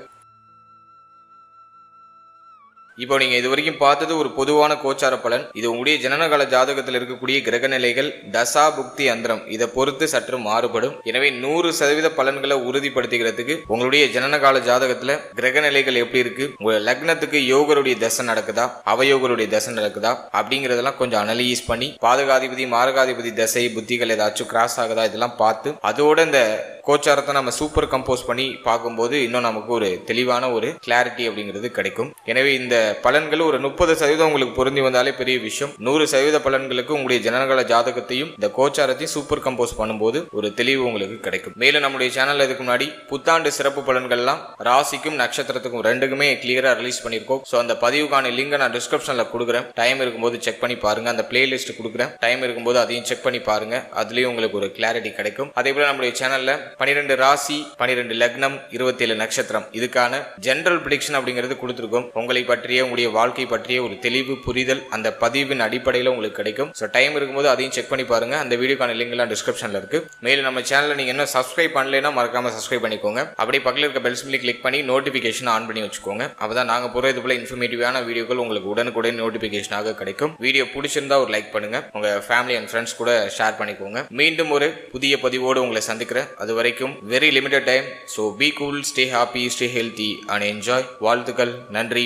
இப்போ நீங்க இது வரைக்கும் பார்த்தது ஒரு பொதுவான கோச்சார பலன். இது உங்களுடைய ஜனனகால ஜாதகத்தில் இருக்கக்கூடிய கிரக நிலைகள், தசா, புக்தி, அந்தரம் இதை பொறுத்து சற்று மாறுபடும். எனவே 100% பலன்களை உறுதிப்படுத்திக்கிறதுக்கு உங்களுடைய ஜனனகால ஜாதகத்துல கிரக நிலைகள் எப்படி இருக்கு, உங்க லக்னத்துக்கு யோகருடைய தசை நடக்குதா, அவயோகருடைய தசை நடக்குதா அப்படிங்கறதெல்லாம் கொஞ்சம் அனலைஸ் பண்ணி பாதகாதிபதி, மாரகாதிபதி தசை புத்திகள் ஏதாச்சும் கிராஸ் ஆகுதா இதெல்லாம் பார்த்து அதோட இந்த கோச்சாரத்தை நம்ம சூப்பர் கம்போஸ் பண்ணி பார்க்கும்போது இன்னும் நமக்கு ஒரு தெளிவான ஒரு கிளாரிட்டி அப்படிங்கிறது கிடைக்கும். எனவே இந்த பலன்கள் ஒரு 30% உங்களுக்கு பொருந்தி வந்தாலே பெரிய விஷயம். 100% பலன்களுக்கு உங்களுடைய ஜனனகால ஜாதகத்தையும் இந்த கோச்சாரத்தையும் சூப்பர் கம்போஸ் பண்ணும்போது ஒரு தெளிவு உங்களுக்கு கிடைக்கும். மேலும் நம்முடைய சேனல்ல இதுக்கு முன்னாடி புத்தாண்டு சிறப்பு பலன்கள்லாம் ராசிக்கும் நட்சத்திரத்துக்கும் ரெண்டுக்குமே கிளியரா ரிலீஸ் பண்ணியிருக்கோம். அந்த பதிவுக்கான லிங்கை நான் டிஸ்கிரிப்ஷன்ல கொடுக்குறேன். டைம் இருக்கும்போது செக் பண்ணி பாருங்க. அந்த பிளேலிஸ்ட் கொடுக்குறேன். டைம் இருக்கும்போது அதையும் செக் பண்ணி பாருங்க. அதுலயும் உங்களுக்கு ஒரு கிளாரிட்டி கிடைக்கும். அதே போல நம்முடைய சேனல்ல 12 ராசி, 12 லக்னம், 27 நட்சத்திரம் இதுக்கான ஜெனரல் பிரெடிக்ஷன் அப்படிங்கிறது கொடுத்துருக்கோம். உங்களை பற்றிய, உங்களுடைய வாழ்க்கை பற்றிய ஒரு தெளிவு புரிதல் அந்த பதிவின் அடிப்படையில் உங்களுக்கு கிடைக்கும். டைம் இருக்கும்போது அதையும் செக் பண்ணி பாருங்க. அந்த வீடியோக்கான லிங்க் எல்லாம் டிஸ்கிரிப்ஷன்ல இருக்கு. மேலும் நம்ம சேனலை நீங்க என்ன சப்ஸ்கிரைப் பண்ணலைன்னா மறக்காம சப்ஸ்கிரைப் பண்ணிக்கோங்க. அப்படியே பக்கத்தில் இருக்க பெல் சிம்பிளை கிளிக் பண்ணி நோட்டிபிகேஷன் ஆன் பண்ணி வச்சுக்கோங்க. அப்பதான் நாங்க போற இது போல இன்ஃபர்மேட்டிவான வீடியோக்கள் உங்களுக்கு உடனுக்குடன் நோட்டிபிகேஷனாக கிடைக்கும். வீடியோ பிடிச்சிருந்தா ஒரு லைக் பண்ணுங்க. உங்க ஃபேமிலி அண்ட் ஃப்ரெண்ட்ஸ் கூட ஷேர் பண்ணிக்கோங்க. மீண்டும் ஒரு புதிய பதிவோடு உங்களை சந்திக்கிறேன். அது வரைக்கும் very limited time, so be cool, stay happy, stay healthy and enjoy. வாழ்த்துக்கள். நன்றி.